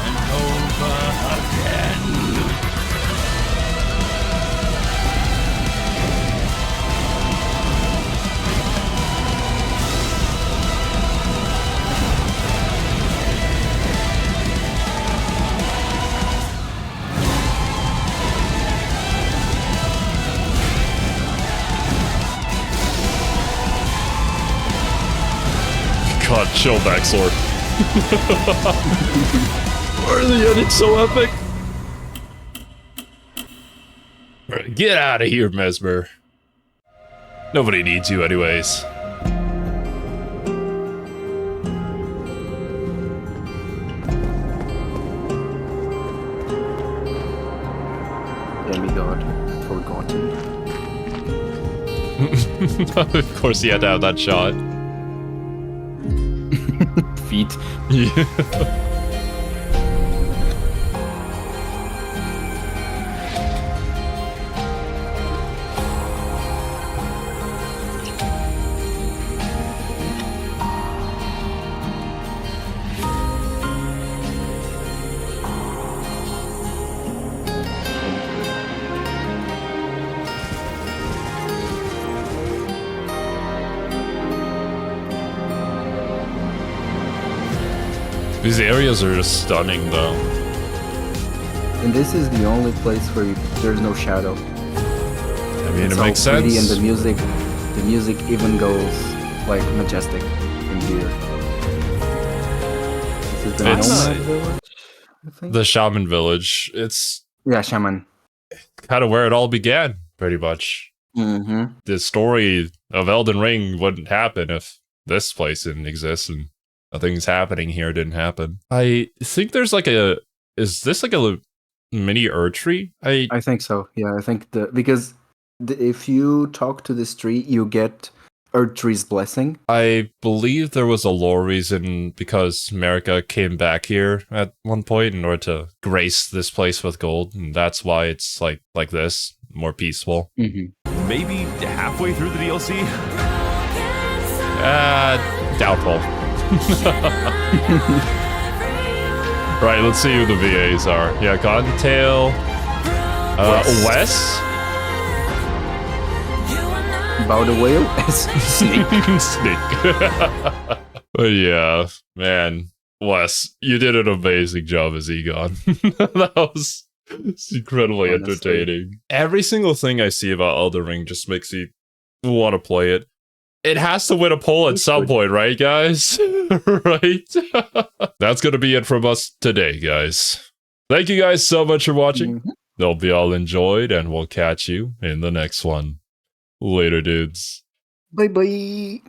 Speaker 5: and over again.
Speaker 2: God, chill, Max0r. Why are the edits so epic? Right, get out of here, Mesmer. Nobody needs you anyways.
Speaker 3: Demigod. Forgotten.
Speaker 2: Of course he had to have that shot.
Speaker 3: Feet.
Speaker 2: Yeah. These areas are just stunning, though.
Speaker 3: And this is the only place where there's no shadow.
Speaker 2: I mean,
Speaker 3: it's
Speaker 2: it makes sense.
Speaker 3: And the music even goes like majestic in here. This is the Nomad Village, I think?
Speaker 2: The Shaman Village. It's
Speaker 3: Shaman.
Speaker 2: Kind of where it all began, pretty much.
Speaker 3: Mm-hmm.
Speaker 2: The story of Elden Ring wouldn't happen if this place didn't exist, and the things happening here didn't happen. I think there's like a... Is this like a mini Erdtree?
Speaker 3: I think so. Yeah, I think because if you talk to this tree, you get Erdtree's blessing.
Speaker 2: I believe there was a lore reason because America came back here at one point in order to grace this place with gold, and that's why it's like this, more peaceful.
Speaker 3: Mm-hmm.
Speaker 1: Maybe halfway through the DLC?
Speaker 2: Doubtful. Right, let's see who the VAs are. Yeah, Cottontail, Wes.
Speaker 3: Bow the Whale? Snake.
Speaker 2: Snake. But yeah, man. Wes, you did an amazing job as Egon. That was incredibly entertaining. Every single thing I see about Elden Ring just makes me want to play it. It has to win a poll at some point, right, guys? Right? That's going to be it from us today, guys. Thank you guys so much for watching. They'll be all enjoyed, and we'll catch you in the next one. Later, dudes.
Speaker 3: Bye-bye.